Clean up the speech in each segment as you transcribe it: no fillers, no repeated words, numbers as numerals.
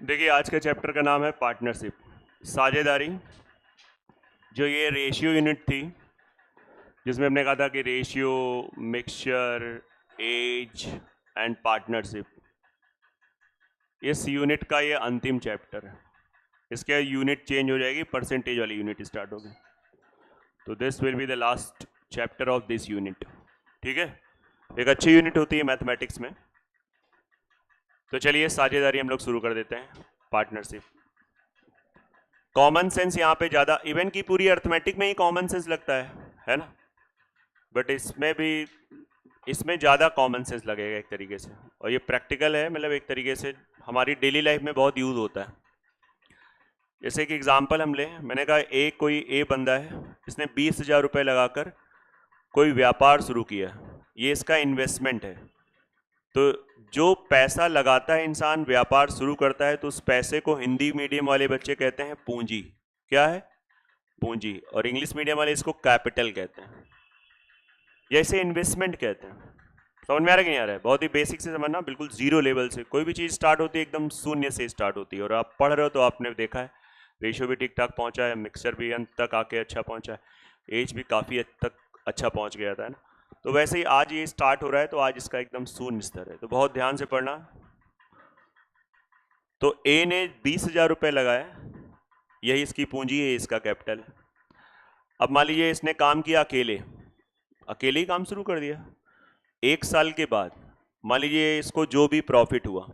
देखिए, आज के चैप्टर का नाम है पार्टनरशिप, साझेदारी। जो ये रेशियो यूनिट थी जिसमें हमने कहा था कि ratio, mixture, age and partnership, इस यूनिट का ये अंतिम चैप्टर है। इसके यूनिट चेंज हो जाएगी, परसेंटेज वाली यूनिट स्टार्ट होगी। तो this will be the last chapter of this unit. ठीक है, एक अच्छी यूनिट होती है मैथमेटिक्स में। तो चलिए साझेदारी हम लोग शुरू कर देते हैं, पार्टनरशिप। कॉमन सेंस यहाँ पे ज़्यादा, इवन की पूरी अर्थमेटिक में ही कॉमन सेंस लगता है ना, बट इसमें ज़्यादा कॉमन सेंस लगेगा एक तरीके से, और ये प्रैक्टिकल है, मतलब एक तरीके से हमारी डेली लाइफ में बहुत यूज़ होता है। जैसे कि एग्जांपल हम लें, मैंने कहा कोई ए बंदा है, इसने 20,000 रुपये लगाकर कोई व्यापार शुरू किया, ये इसका इन्वेस्टमेंट है। तो जो पैसा लगाता है इंसान, व्यापार शुरू करता है, तो उस पैसे को हिंदी मीडियम वाले बच्चे कहते हैं पूंजी। क्या है? पूंजी। और इंग्लिश मीडियम वाले इसको कैपिटल कहते हैं, या इसे इन्वेस्टमेंट कहते हैं। समझ में आ रहा है कि नहीं आ रहा है? बहुत ही बेसिक से समझना, बिल्कुल जीरो लेवल से। कोई भी चीज़ स्टार्ट होती है एकदम शून्य से स्टार्ट होती है, और आप पढ़ रहे हो तो आपने देखा है रेशियो भी ठीक ठाक पहुंचा है, मिक्सर भी अंत तक आके अच्छा पहुंचा है, एज भी काफ़ी हद तक अच्छा पहुंच गया था, है ना। तो वैसे ही आज ये स्टार्ट हो रहा है, तो आज इसका एकदम शून्य स्तर है, तो बहुत ध्यान से पढ़ना। तो ए ने 20,000 रुपये लगाया, यही इसकी पूंजी है, इसका कैपिटल है। अब मान लीजिए इसने काम किया अकेले ही काम शुरू कर दिया। 1 साल के बाद मान लीजिए इसको जो भी प्रॉफिट हुआ,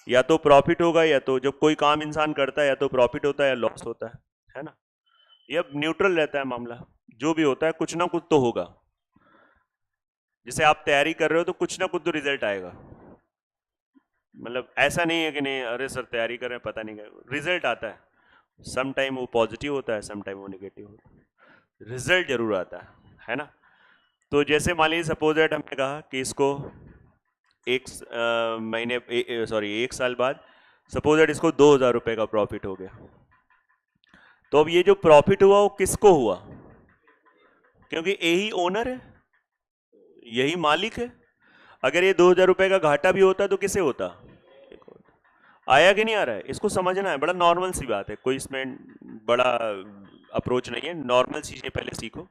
या तो प्रॉफिट होगा, या तो जब कोई काम इंसान करता है या तो प्रॉफिट होता है या लॉस होता है ना। ये अब न्यूट्रल रहता है मामला, जो भी होता है कुछ ना कुछ तो होगा। जैसे आप तैयारी कर रहे हो तो कुछ ना कुछ तो रिजल्ट आएगा, मतलब ऐसा नहीं है कि नहीं अरे सर तैयारी कर रहे हैं पता नहीं क्या रिजल्ट आता है। सम टाइम वो पॉजिटिव होता है, सम टाइम वो नेगेटिव होता है, रिजल्ट जरूर आता है ना। तो जैसे मान लीजिए सपोज दैट हमने कहा कि इसको एक साल बाद सपोज दैट इसको 2,000 रुपये का प्रॉफिट हो गया। तो अब ये जो प्रॉफिट हुआ वो किसको हुआ? क्योंकि यही ओनर है, यही मालिक है। अगर ये 2,000 रुपये का घाटा भी होता तो किसे होता? आया कि नहीं आ रहा है? इसको समझना है, बड़ा नॉर्मल सी बात है, कोई इसमें बड़ा अप्रोच नहीं है, नॉर्मल चीजें पहले सीखो।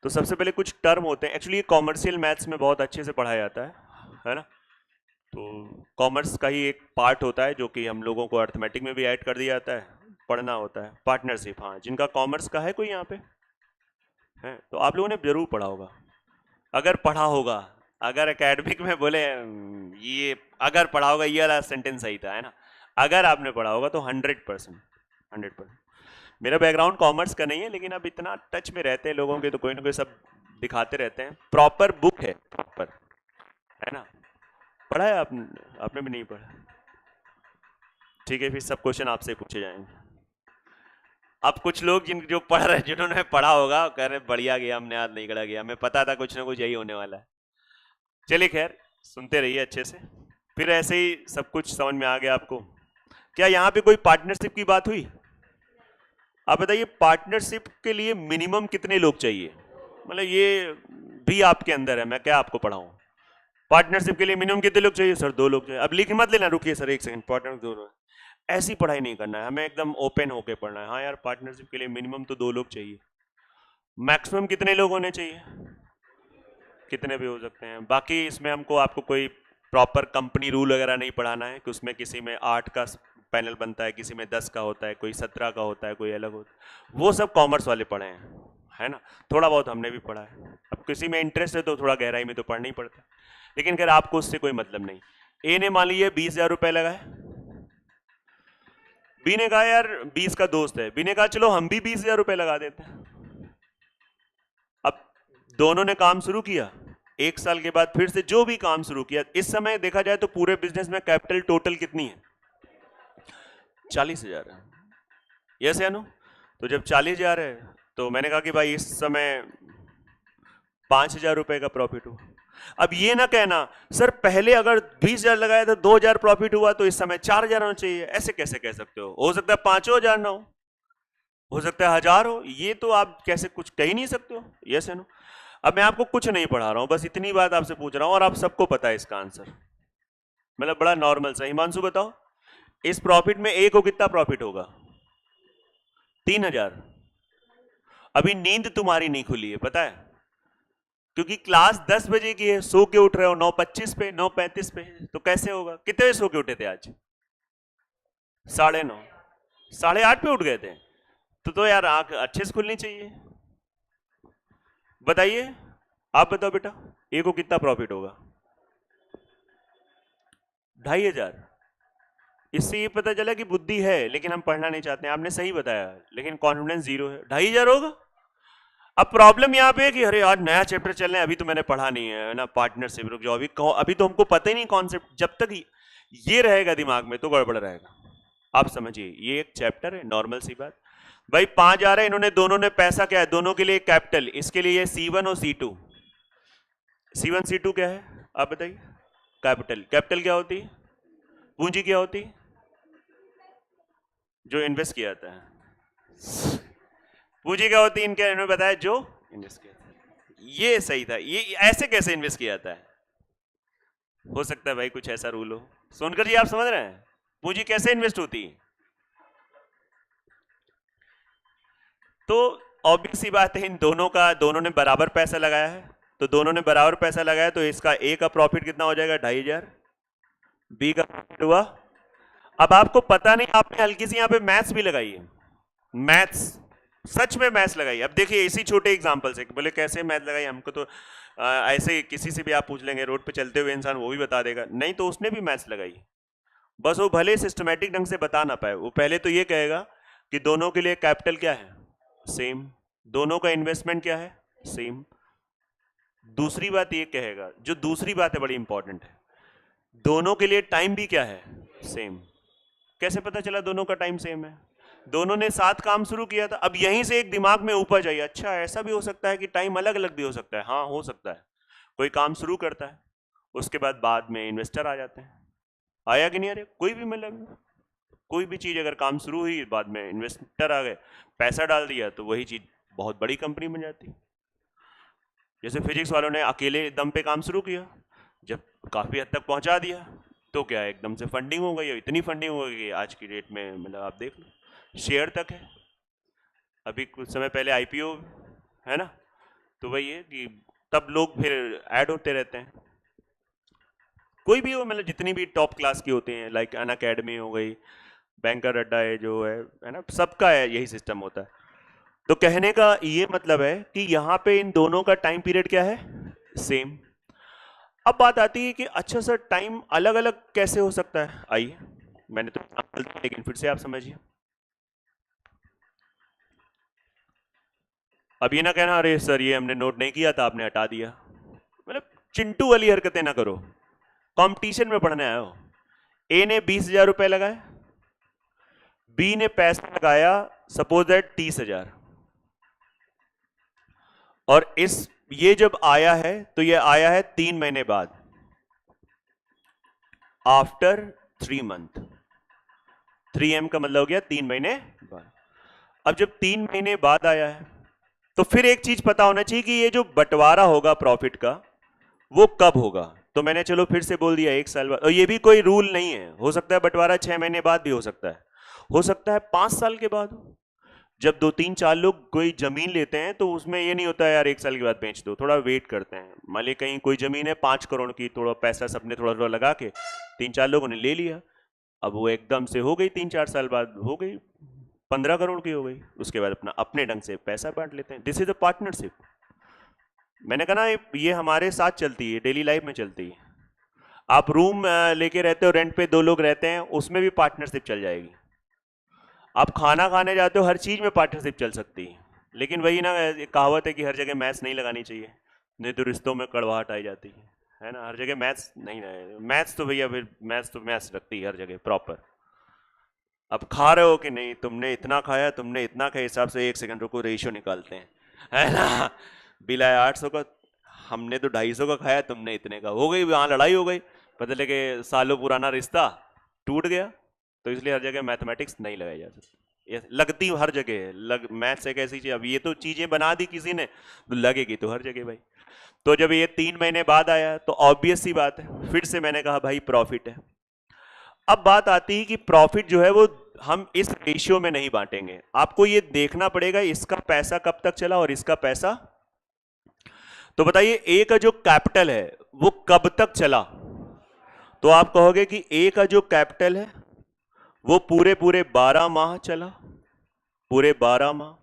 तो सबसे पहले कुछ टर्म होते हैं, एक्चुअली ये कॉमर्शियल मैथ्स में बहुत अच्छे से पढ़ाया जाता है ना। तो कॉमर्स का ही एक पार्ट होता है जो कि हम लोगों को अर्थमेटिक में भी ऐड कर दिया जाता है, पढ़ना होता है। पार्टनरशिप, हाँ, जिनका कॉमर्स का है कोई यहाँ पे है तो आप लोगों ने जरूर पढ़ा होगा, अगर पढ़ा होगा। अगर एकेडमिक में बोले ये अगर पढ़ा होगा, ये वाला सेंटेंस सही था, है ना। अगर आपने पढ़ा होगा तो 100%। मेरा बैकग्राउंड कॉमर्स का नहीं है, लेकिन अब इतना टच में रहते हैं लोगों के, तो कोई ना कोई सब दिखाते रहते हैं। प्रॉपर बुक है, प्रॉपर, है ना। पढ़ा है आपने भी नहीं पढ़ा? ठीक है, फिर सब क्वेश्चन आपसे पूछे जाएंगे। अब कुछ लोग जो पढ़ रहे, जिन्होंने पढ़ा होगा, कह रहे बढ़िया गया, हमने हाथ नहीं खड़ा गया, हमें पता था कुछ ना कुछ यही होने वाला है। चलिए खैर, सुनते रहिए अच्छे से, फिर ऐसे ही सब कुछ समझ में आ गया आपको। क्या यहाँ पे कोई पार्टनरशिप की बात हुई? आप बताइए, पार्टनरशिप के लिए मिनिमम कितने लोग चाहिए? मतलब ये भी आपके अंदर है, मैं क्या आपको पढ़ाऊं? पार्टनरशिप के लिए मिनिमम कितने लोग चाहिए? सर 2 लोग चाहिए। अब लिख मत लेना, रुकिए सर एक सेकंड, पार्टनर 2 लोग, ऐसी पढ़ाई नहीं करना है हमें, एकदम ओपन होके पढ़ना है। हाँ यार, पार्टनरशिप के लिए मिनिमम तो 2 लोग चाहिए। मैक्सिमम कितने लोग होने चाहिए? कितने भी हो सकते हैं। बाकी इसमें हमको आपको कोई प्रॉपर कंपनी रूल वगैरह नहीं पढ़ाना है कि उसमें किसी में 8 का पैनल बनता है, किसी में 10 का होता है, कोई 17 का होता है, कोई अलग होता है। वो सब कॉमर्स वाले पढ़े हैं, है ना। थोड़ा बहुत हमने भी पढ़ा है। अब किसी में इंटरेस्ट है तो थोड़ा गहराई में तो पढ़ना ही पड़ता है, लेकिन खैर आपको उससे कोई मतलब नहीं। ए ने मान लीजिए 20,000 रुपये लगाए, बी ने कहा यार 20 का दोस्त है, बी ने कहा चलो हम भी 20,000 रुपये लगा देते हैं। अब दोनों ने काम शुरू किया, 1 साल के बाद फिर से जो भी काम शुरू किया। इस समय देखा जाए तो पूरे बिजनेस में कैपिटल टोटल कितनी है? 40,000 है। यस या नो? तो जब 40,000 है तो मैंने कहा कि भाई इस समय 5,000 रुपए का प्रॉफिट हुआ। अब ये ना कहना सर पहले अगर 20,000 लगाया था 2,000 प्रॉफिट हुआ तो इस समय 4,000 होना चाहिए, ऐसे कैसे कह सकते हो सकता है 5,000 ना हो सकता है 1,000 हो, ये तो आप कैसे कुछ कह ही नहीं सकते हो। यस या नो? अब मैं आपको कुछ नहीं पढ़ा रहा हूं, बस इतनी बात आपसे पूछ रहा हूं और आप सबको पता है इसका आंसर, मतलब बड़ा नॉर्मल सा। हिमांशु बताओ, इस प्रॉफिट में ए को कितना प्रॉफिट होगा? 3000। अभी नींद तुम्हारी नहीं खुली है, पता है, क्योंकि क्लास 10 बजे की है, सो के उठ रहे हो 9:25 पे, 9:35 पे, तो कैसे होगा? कितने बजे सो के उठे थे आज? 9:30, 8:30 पे उठ गए थे, तो यार आंख अच्छे से खुलनी चाहिए। बताइए, आप बताओ बेटा, ए को कितना प्रॉफिट होगा? 2500। इससे ये पता चला कि बुद्धि है लेकिन हम पढ़ना नहीं चाहते हैं। आपने सही बताया, लेकिन कॉन्फिडेंस 0 है। 2500 होगा। अब प्रॉब्लम यहाँ पे है कि अरे आज नया चैप्टर चल रहा है, अभी तो मैंने पढ़ा नहीं है ना, पार्टनरशिप, रुक जाओ, अभी तो हमको पता ही नहीं कॉन्सेप्ट। जब तक ये रहेगा दिमाग में तो गड़बड़ रहेगा। आप समझिए, ये एक चैप्टर है, नॉर्मल सी बात। भाई 5 आ रहा है, इन्होंने दोनों ने पैसा क्या है, दोनों के लिए कैपिटल, इसके लिए C1 और C2। C1 C2 क्या है आप बताइए? कैपिटल। कैपिटल क्या होती है? पूंजी क्या होती है? जो इन्वेस्ट किया जाता है। पूंजी क्या होती है इनके, इन्होंने बताया जो इन्वेस्ट किया जाता है। ये सही था। ये ऐसे कैसे इन्वेस्ट किया जाता है? हो सकता है भाई कुछ ऐसा रूल हो। सोनकर जी आप समझ रहे हैं पूंजी कैसे इन्वेस्ट होती है? तो ऑब्वियस सी बात है, इन दोनों ने बराबर पैसा लगाया है, तो दोनों ने बराबर पैसा लगाया, तो इसका ए का प्रॉफिट कितना हो जाएगा? 2500। बी का प्रॉफिट हुआ। अब आपको पता नहीं, आपने हल्की सी यहां पे मैथ्स भी लगाई है। मैथ्स, सच में मैथ्स लगाई। अब देखिए इसी छोटे एग्जांपल से, बोले कैसे मैथ लगाई, हमको तो ऐसे किसी से भी आप पूछ लेंगे, रोड पे चलते हुए इंसान, वो भी बता देगा। नहीं तो उसने भी मैथ्स लगाई, बस वो भले सिस्टमैटिक ढंग से बता ना पाए। वो पहले तो ये कहेगा कि दोनों के लिए कैपिटल क्या है? सेम। दोनों का इन्वेस्टमेंट क्या है? सेम। दूसरी बात ये कहेगा, जो दूसरी बात है बड़ी इंपॉर्टेंट है, दोनों के लिए टाइम भी क्या है? सेम। कैसे पता चला दोनों का टाइम सेम है? दोनों ने साथ काम शुरू किया था। अब यहीं से एक दिमाग में ऊपर जाइए, अच्छा ऐसा भी हो सकता है कि टाइम अलग अलग भी हो सकता है। हाँ हो सकता है। कोई काम शुरू करता है, उसके बाद में इन्वेस्टर आ जाते हैं। आया कि नहीं? अरे कोई भी मतलब कोई भी चीज अगर काम शुरू हुई, बाद में इन्वेस्टर आ गए, पैसा डाल दिया, तो वही चीज बहुत बड़ी कंपनी बन जाती। जैसे फिजिक्स वालों ने अकेले दम पे काम शुरू किया, जब काफी हद तक पहुंचा दिया, तो क्या एकदम से फंडिंग हो गई, इतनी फंडिंग हो गई आज की डेट में, मतलब आप देख लो शेयर तक है। अभी कुछ समय पहले आईपीओ है ना, तो वही है कि तब लोग फिर ऐड होते रहते हैं। कोई भी हो, मतलब जितनी भी टॉप क्लास की होते हैं, लाइक अन अकेडमी हो गई, बैंकर अड्डा है जो है ना, सबका है यही सिस्टम होता है। तो कहने का ये मतलब है कि यहाँ पे इन दोनों का टाइम पीरियड क्या है? सेम। अब बात आती है कि अच्छा सर टाइम अलग अलग कैसे हो सकता है? आइए, मैंने तो लेकिन फिर से आप समझिए। अब ये ना कहना अरे सर ये हमने नोट नहीं किया था, आपने हटा दिया। मतलब चिंटू वाली हरकतें ना करो, कंपटीशन में पढ़ने आए हो। ए ने 20,000 रुपए लगाए, बी ने पैसा लगाया सपोज दैट 30,000, और ये जब आया है तो ये आया है 3 महीने बाद, आफ्टर 3 मंथ। 3M का मतलब हो गया 3 महीने बाद। अब जब 3 महीने बाद आया है, तो फिर एक चीज पता होना चाहिए कि ये जो बंटवारा होगा प्रॉफिट का, वो कब होगा। तो मैंने चलो फिर से बोल दिया 1 साल बाद, और ये भी कोई रूल नहीं है, हो सकता है बंटवारा 6 महीने बाद भी हो सकता है 5 साल के बाद। जब 2-3-4 लोग कोई जमीन लेते हैं, तो उसमें ये नहीं होता है यार 1 साल के बाद बेच दो, थोड़ा वेट करते हैं। मान ली कहीं कोई जमीन है 5 करोड़ की, थोड़ा पैसा सबने थोड़ा थोड़ा लगा के 3-4 लोगों ने ले लिया, अब वो एकदम से हो गई 3-4 साल बाद हो गई 15 करोड़ की हो गई, उसके बाद अपने ढंग से पैसा बांट लेते हैं। This is a partnership. मैंने कहा ना ये हमारे साथ चलती है, डेली लाइफ में चलती है। आप रूम लेके रहते हो, रेंट पे 2 लोग रहते हैं, उसमें भी पार्टनरशिप चल जाएगी। आप खाना खाने जाते हो, हर चीज में पार्टनरशिप चल सकती है। लेकिन वही ना, कहावत है कि हर जगह मैथ्स नहीं लगानी चाहिए, नहीं तो रिश्तों में कड़वाहट आई जाती है ना। हर जगह मैथ्स नहीं, मैथ्स तो भैया फिर मैथ्स रखती है हर जगह प्रॉपर। अब खा रहे हो कि नहीं, तुमने इतना खाया, तुमने इतना खाया, हिसाब से 1 सेकंड रुको, रेशियो निकालते हैं, है ना। बिल आया 800 का, हमने तो 250 का खाया, तुमने इतने का, हो गई वहां लड़ाई हो गई, पता लगे सालों पुराना रिश्ता टूट गया। तो इसलिए हर जगह मैथमेटिक्स नहीं लगाई जा सकती, ये लगती हर जगह मैथ्स एक ऐसी चीज, अब ये तो चीजें बना दी किसी ने, तो लगेगी तो हर जगह भाई। तो जब ये 3 महीने बाद आया, तो ऑब्वियस सी बात है, फिर से मैंने कहा भाई प्रॉफिट है। अब बात आती है कि प्रॉफिट जो है वो हम इस रेशियो में नहीं बांटेंगे, आपको ये देखना पड़ेगा इसका पैसा कब तक चला और इसका पैसा। तो बताइए ए का जो कैपिटल है वो कब तक चला, तो आप कहोगे कि ए का जो कैपिटल है वो पूरे पूरे 12 माह चला, पूरे 12 माह।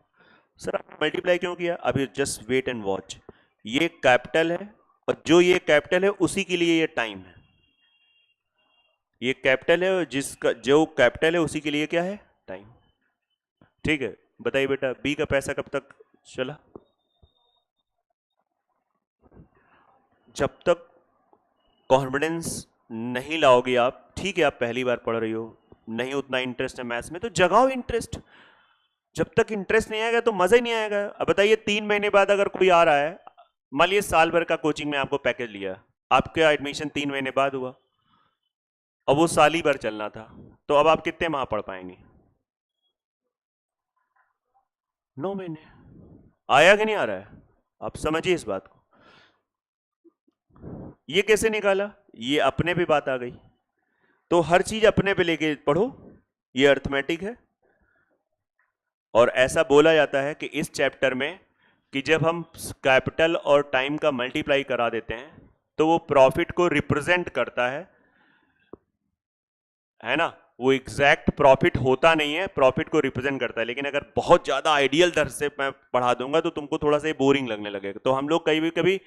सर आप मल्टीप्लाई क्यों किया, अभी जस्ट वेट एंड वॉच। ये कैपिटल है और जो ये कैपिटल है उसी के लिए ये टाइम है, ये कैपिटल है और जिसका जो कैपिटल है उसी के लिए क्या है, टाइम। ठीक है, बताइए बेटा बी का पैसा कब तक चला। जब तक कॉन्फिडेंस नहीं लाओगे आप, ठीक है आप पहली बार पढ़ रही हो, नहीं उतना इंटरेस्ट है मैथ्स में, तो जगाओ इंटरेस्ट। जब तक इंटरेस्ट नहीं आएगा तो मजा ही नहीं आएगा। अब बताइए 3 महीने बाद अगर कोई आ रहा है, मान लीजिए साल भर का कोचिंग में आपको पैकेज लिया, आपका एडमिशन 3 महीने बाद हुआ, अब वो साल ही भर चलना था, तो अब आप कितने माह पढ़ पाएंगे, 9 महीने। आया कि नहीं आ रहा है, आप समझिए इस बात को। ये कैसे निकाला, ये अपने पे बात आ गई, तो हर चीज अपने पे लेके पढ़ो, ये अर्थमेटिक है। और ऐसा बोला जाता है कि इस चैप्टर में कि जब हम कैपिटल और टाइम का मल्टीप्लाई करा देते हैं तो वो प्रॉफिट को रिप्रेजेंट करता है ना, वो एग्जैक्ट प्रॉफिट होता नहीं है, प्रॉफिट को रिप्रेजेंट करता है। लेकिन अगर बहुत ज्यादा आइडियल दर से मैं पढ़ा दूंगा तो तुमको थोड़ा सा बोरिंग लगने लगेगा। तो हम लोग कभी कभी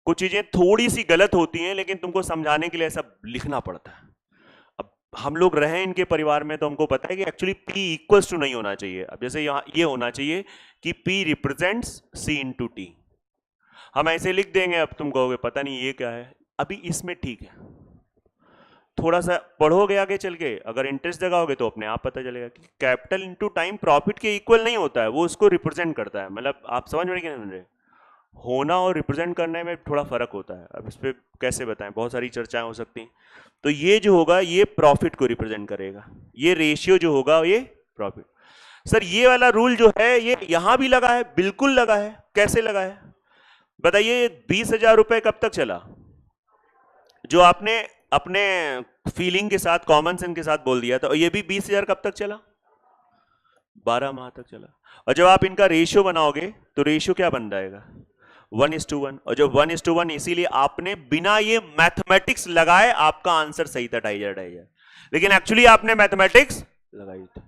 कुछ चीजें थोड़ी सी गलत होती हैं लेकिन तुमको समझाने के लिए ऐसा लिखना पड़ता है। अब हम लोग रहे इनके परिवार में तो हमको पता है कि एक्चुअली P इक्वल्स टू नहीं होना चाहिए। अब जैसे यहाँ ये होना चाहिए कि P represents C into T, हम ऐसे लिख देंगे, अब तुम कहोगे पता नहीं ये क्या है, अभी इसमें ठीक है, थोड़ा सा पढ़ोगे आगे चल के, अगर इंटरेस्ट जगाओगे तो अपने आप पता चलेगा कि कैपिटल इंटू टाइम प्रॉफिट के इक्वल नहीं होता है, वो उसको रिप्रेजेंट करता है। मतलब आप समझ में नहीं रहे, होना और रिप्रेजेंट करने में थोड़ा फर्क होता है। अब इस पर कैसे बताएं, बहुत सारी चर्चाएं हो सकती हैं। तो ये जो होगा ये प्रॉफिट को रिप्रेजेंट करेगा, ये रेशियो जो होगा ये प्रॉफिट। सर ये वाला रूल जो है ये यहां भी लगा है, बिल्कुल लगा है। कैसे लगा है बताइए, 20,000 रुपए कब तक चला, जो आपने अपने फीलिंग के साथ कॉमन सेंस के साथ बोल दिया था, और ये भी 20,000 कब तक चला, 12 माह तक चला। और जब आप इनका रेशियो बनाओगे तो रेशियो क्या बन जाएगा, 1:1। और जब 1:1, इसीलिए आपने बिना ये मैथमेटिक्स लगाए आपका आंसर सही था 2,500, लेकिन एक्चुअली आपने मैथमेटिक्स लगाई थी।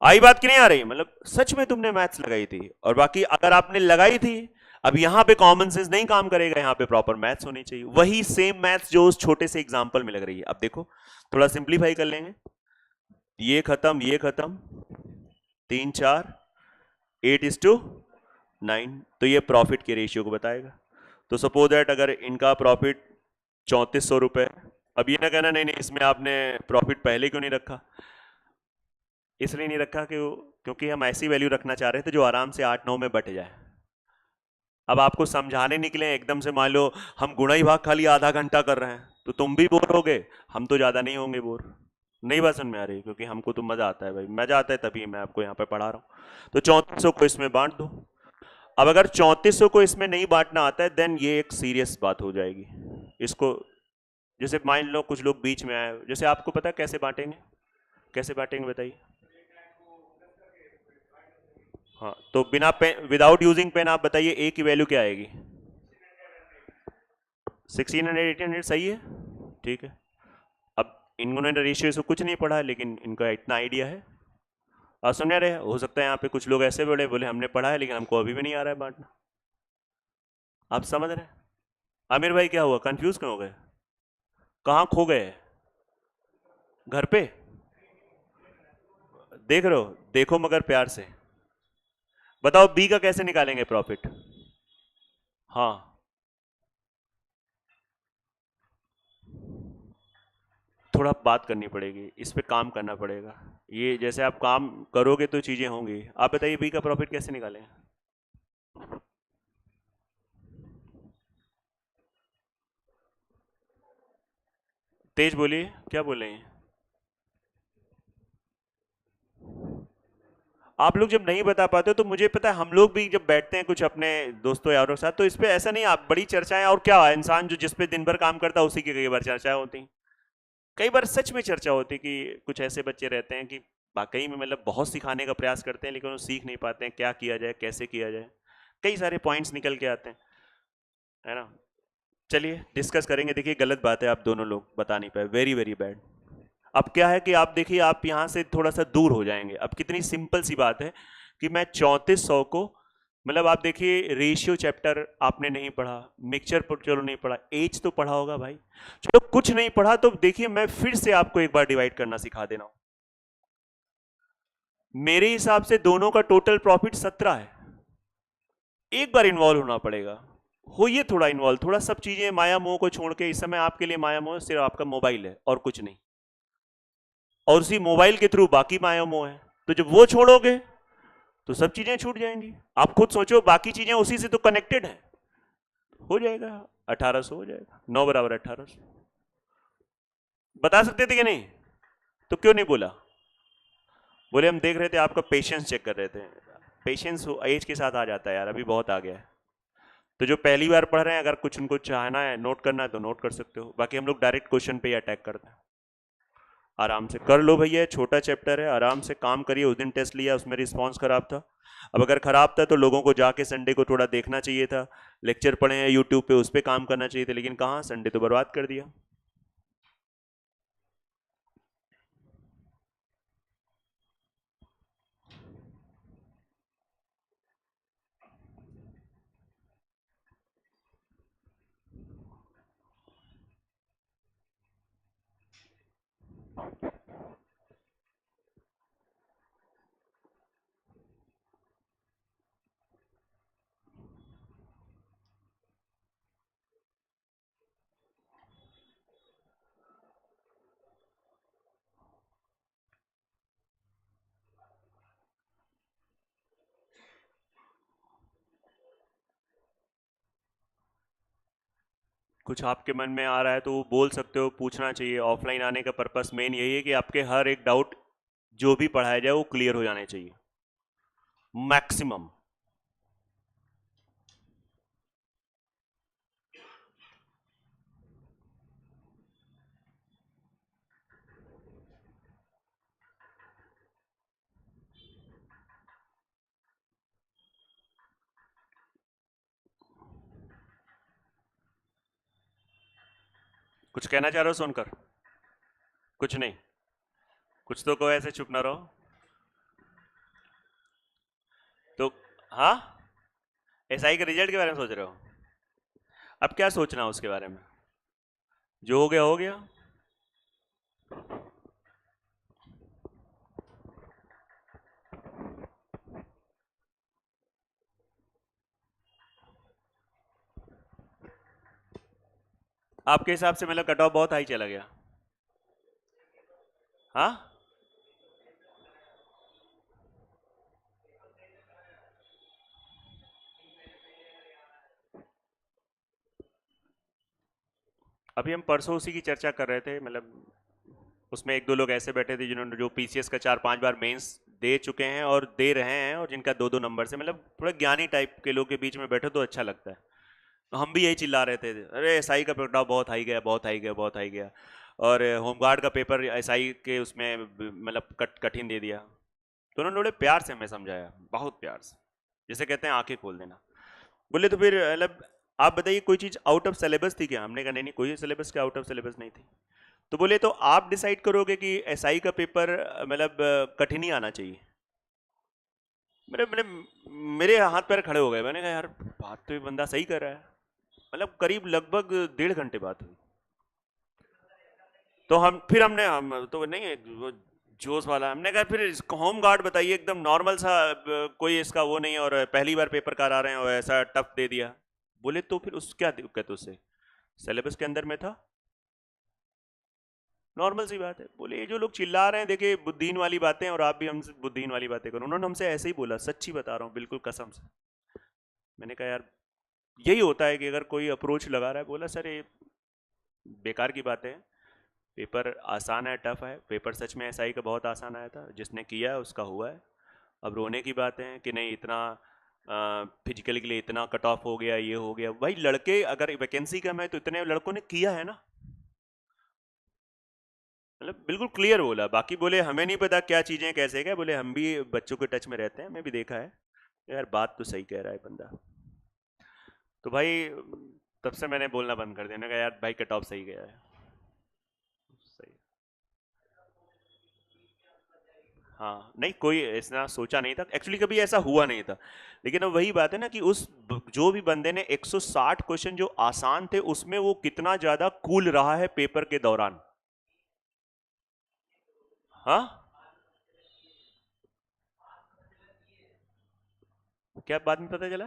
आई बात की नहीं आ रही, मतलब सच में तुमने मैथ्स लगाई थी। और बाकी अगर आपने लगाई थी, अब यहां पे कॉमन सेंस नहीं काम करेगा, यहां पे प्रॉपर मैथ्स होनी चाहिए, वही सेम मैथ्स जो उस छोटे से एग्जांपल में लग रही है। अब देखो थोड़ा सिंप्लीफाई कर लेंगे, ये खत्म, 3 4 8:9, तो ये प्रॉफिट के रेशियो को बताएगा। तो सपोज दैट अगर इनका प्रॉफिट 3400 रुपए, अब ये ना कहना नहीं नहीं इसमें आपने प्रॉफिट पहले क्यों नहीं रखा, इसलिए नहीं रखा कि क्योंकि हम ऐसी वैल्यू रखना चाह रहे थे जो आराम से 8-9 में बट जाए। अब आपको समझाने निकले एकदम से, मान लो हम गुणा ही भाग खाली आधा घंटा कर रहे हैं तो तुम भी बोर होगे, हम तो ज्यादा नहीं होंगे बोर। नहीं बात समझ में आ रही, क्योंकि हमको तो मजा आता है भाई, मजा आता है तभी मैं आपको यहाँ पे पढ़ा रहा हूँ। तो 3400 को इसमें बांट दो। अब अगर 3400 को इसमें नहीं बांटना आता है देन ये एक सीरियस बात हो जाएगी। इसको जैसे मान लो कुछ लोग बीच में आए, जैसे आपको पता है कैसे बांटेंगे, कैसे बांटेंगे बताइए। हाँ तो बिना पेन, विदाउट यूजिंग पेन आप बताइए ए की वैल्यू क्या आएगी, 1600 1800 सही है, ठीक है। अब इन्होंने रेशियो से कुछ नहीं पढ़ा लेकिन इनका इतना आइडिया है। आप समझ रहे हैं, हो सकता है यहाँ पे कुछ लोग ऐसे बोले हमने पढ़ा है लेकिन हमको अभी भी नहीं आ रहा है बांटना। आप समझ रहे हैं। आमिर भाई क्या हुआ, कंफ्यूज क्यों हो गए, कहाँ खो गए, घर पे देख रहे हो, देखो मगर प्यार से बताओ बी का कैसे निकालेंगे प्रॉफिट। हाँ थोड़ा बात करनी पड़ेगी, इस पे काम करना पड़ेगा। ये जैसे आप काम करोगे तो चीजें होंगी। आप बताइए बी का प्रॉफिट कैसे निकालें। तेज बोलिए, क्या बोल रहे हैं आप लोग, जब नहीं बता पाते तो मुझे पता है हम लोग भी जब बैठते हैं कुछ अपने दोस्तों यारों के साथ तो इस पे ऐसा नहीं, आप बड़ी चर्चाएं, और क्या इंसान जो जिस पे दिन भर काम करता है उसी की कई बार चर्चाएं होती हैं। कई बार सच में चर्चा होती कि कुछ ऐसे बच्चे रहते हैं कि वाकई में मतलब बहुत सिखाने का प्रयास करते हैं लेकिन वो सीख नहीं पाते हैं, क्या किया जाए, कैसे किया जाए, कई सारे पॉइंट्स निकल के आते हैं, है ना। चलिए डिस्कस करेंगे। देखिए गलत बात है, आप दोनों लोग बता नहीं पाए, वेरी वेरी बैड। अब क्या है कि आप देखिए आप यहाँ से थोड़ा सा दूर हो जाएंगे। अब कितनी सिंपल सी बात है कि मैं 3400 को, मतलब आप देखिए रेशियो चैप्टर आपने नहीं पढ़ा, मिक्सचर पर चलो नहीं पढ़ा, एज तो पढ़ा होगा भाई, चलो कुछ नहीं पढ़ा तो देखिए मैं फिर से आपको एक बार डिवाइड करना सिखा देना। मेरे हिसाब से दोनों का टोटल प्रॉफिट 17 है। एक बार इन्वॉल्व होना पड़ेगा, होइए थोड़ा इन्वॉल्व, थोड़ा सब चीजें माया मोह को छोड़ के। इस समय आपके लिए माया मोह सिर्फ आपका मोबाइल है और कुछ नहीं, और उसी मोबाइल के थ्रू बाकी माया मोह है। तो जब वो छोड़ोगे तो सब चीजें छूट जाएंगी। आप खुद सोचो, बाकी चीजें उसी से तो कनेक्टेड है, हो जाएगा 1800, हो जाएगा 9 बराबर 1800। बता सकते थे कि नहीं? तो क्यों नहीं बोला? बोले हम देख रहे थे आपका पेशेंस चेक कर रहे थे। पेशेंस एज के साथ आ जाता है यार, अभी बहुत आ गया है। तो जो पहली बार पढ़ रहे हैं, अगर कुछ उनको चाहना है, नोट करना है तो नोट कर सकते हो, बाकी हम लोग डायरेक्ट क्वेश्चन पे ही अटैक करते हैं। आराम से कर लो भैया, छोटा चैप्टर है, आराम से काम करिए। उस दिन टेस्ट लिया, उसमें रिस्पॉन्स खराब था। अब अगर खराब था तो लोगों को जाके संडे को थोड़ा देखना चाहिए था, लेक्चर पढ़े हैं यूट्यूब पे, उस पर काम करना चाहिए था, लेकिन कहाँ, संडे तो बर्बाद कर दिया। कुछ आपके मन में आ रहा है तो वो बोल सकते हो, पूछना चाहिए। ऑफलाइन आने का पर्पस मेन यही है कि आपके हर एक डाउट जो भी पढ़ाया जाए वो क्लियर हो जाने चाहिए, मैक्सिमम। कुछ कहना चाह रहे हो सुनकर? कुछ नहीं? कुछ तो कहो, ऐसे चुप ना रहो। तो हाँ, एसआई के रिजल्ट के बारे में सोच रहे हो? अब क्या सोचना है उसके बारे में? जो हो गया हो गया। आपके हिसाब से मतलब कट ऑफ बहुत हाई चला गया? हाँ, अभी हम परसों उसी की चर्चा कर रहे थे। मतलब उसमें एक दो लोग ऐसे बैठे थे जिन्होंने, जो पीसीएस का 4-5 बार मेंस दे चुके हैं और दे रहे हैं, और जिनका 2-2 नंबर से, मतलब थोड़ा ज्ञानी टाइप के लोग के बीच में बैठो तो अच्छा लगता है। तो हम भी यही चिल्ला रहे थे, अरे एसआई का पेपर बहुत हाई गया, बहुत हाई गया, बहुत हाई गया। और होमगार्ड का पेपर एसआई के उसमें मतलब कठिन दे दिया। तो उन्होंने बड़े प्यार से हमें समझाया, बहुत प्यार से, जैसे कहते हैं आंखें खोल देना। बोले तो फिर मतलब आप बताइए, कोई चीज़ आउट ऑफ सिलेबस थी क्या? हमने कहा नहीं नहीं, कोई सिलेबस के आउट ऑफ सिलेबस नहीं थी। तो बोले तो आप डिसाइड करोगे कि एसआई का पेपर मतलब कठिन ही आना चाहिए। मेरे मेरे मेरे हाथ पैर खड़े हो गए। मैंने कहा यार, बात तो ये बंदा सही कर रहा है। मतलब करीब लगभग 1.5 घंटे बात हुई। तो हम तो नहीं, वो जोश वाला, हमने कहा फिर होम गार्ड बताइए, एकदम नॉर्मल सा, कोई इसका वो नहीं, और पहली बार पेपर करा रहे हैं और ऐसा टफ दे दिया। बोले तो फिर उस क्या दिक्कत उससे, सिलेबस के अंदर में था, नॉर्मल सी बात है। बोले ये जो लोग चिल्ला रहे हैं, देखिए बुद्धिहीन वाली बातें, और आप भी हमसे बुद्धिहीन वाली बातें करो। उन्होंने हमसे ऐसे ही बोला, सच्ची बता रहा हूँ, बिल्कुल कसम से। मैंने कहा यार, यही होता है कि अगर कोई अप्रोच लगा रहा है, बोला सर ये बेकार की बात है, पेपर आसान है, टफ है। पेपर सच में एसआई का बहुत आसान आया था, जिसने किया है उसका हुआ है। अब रोने की बात है कि नहीं, इतना फिजिकली के लिए इतना कट ऑफ हो गया, ये हो गया। भाई लड़के, अगर वैकेंसी कम है तो इतने लड़कों ने किया है ना। मतलब बिल्कुल क्लियर बोला। बाकी बोले हमें नहीं पता क्या चीजें कैसे, क्या बोले हम भी बच्चों के टच में रहते हैं, हमें भी देखा है। यार बात तो सही कह रहा है बंदा। तो भाई तब से मैंने बोलना बंद कर दिया, मैंने कहा यार भाई कट ऑफ सही गया है। सही। हाँ नहीं, कोई ऐसा सोचा नहीं था एक्चुअली, कभी ऐसा हुआ नहीं था। लेकिन अब वही बात है ना कि जो भी बंदे ने 160 क्वेश्चन जो आसान थे उसमें वो कितना ज्यादा कूल रहा है पेपर के दौरान। हाँ, क्या बाद में पता चला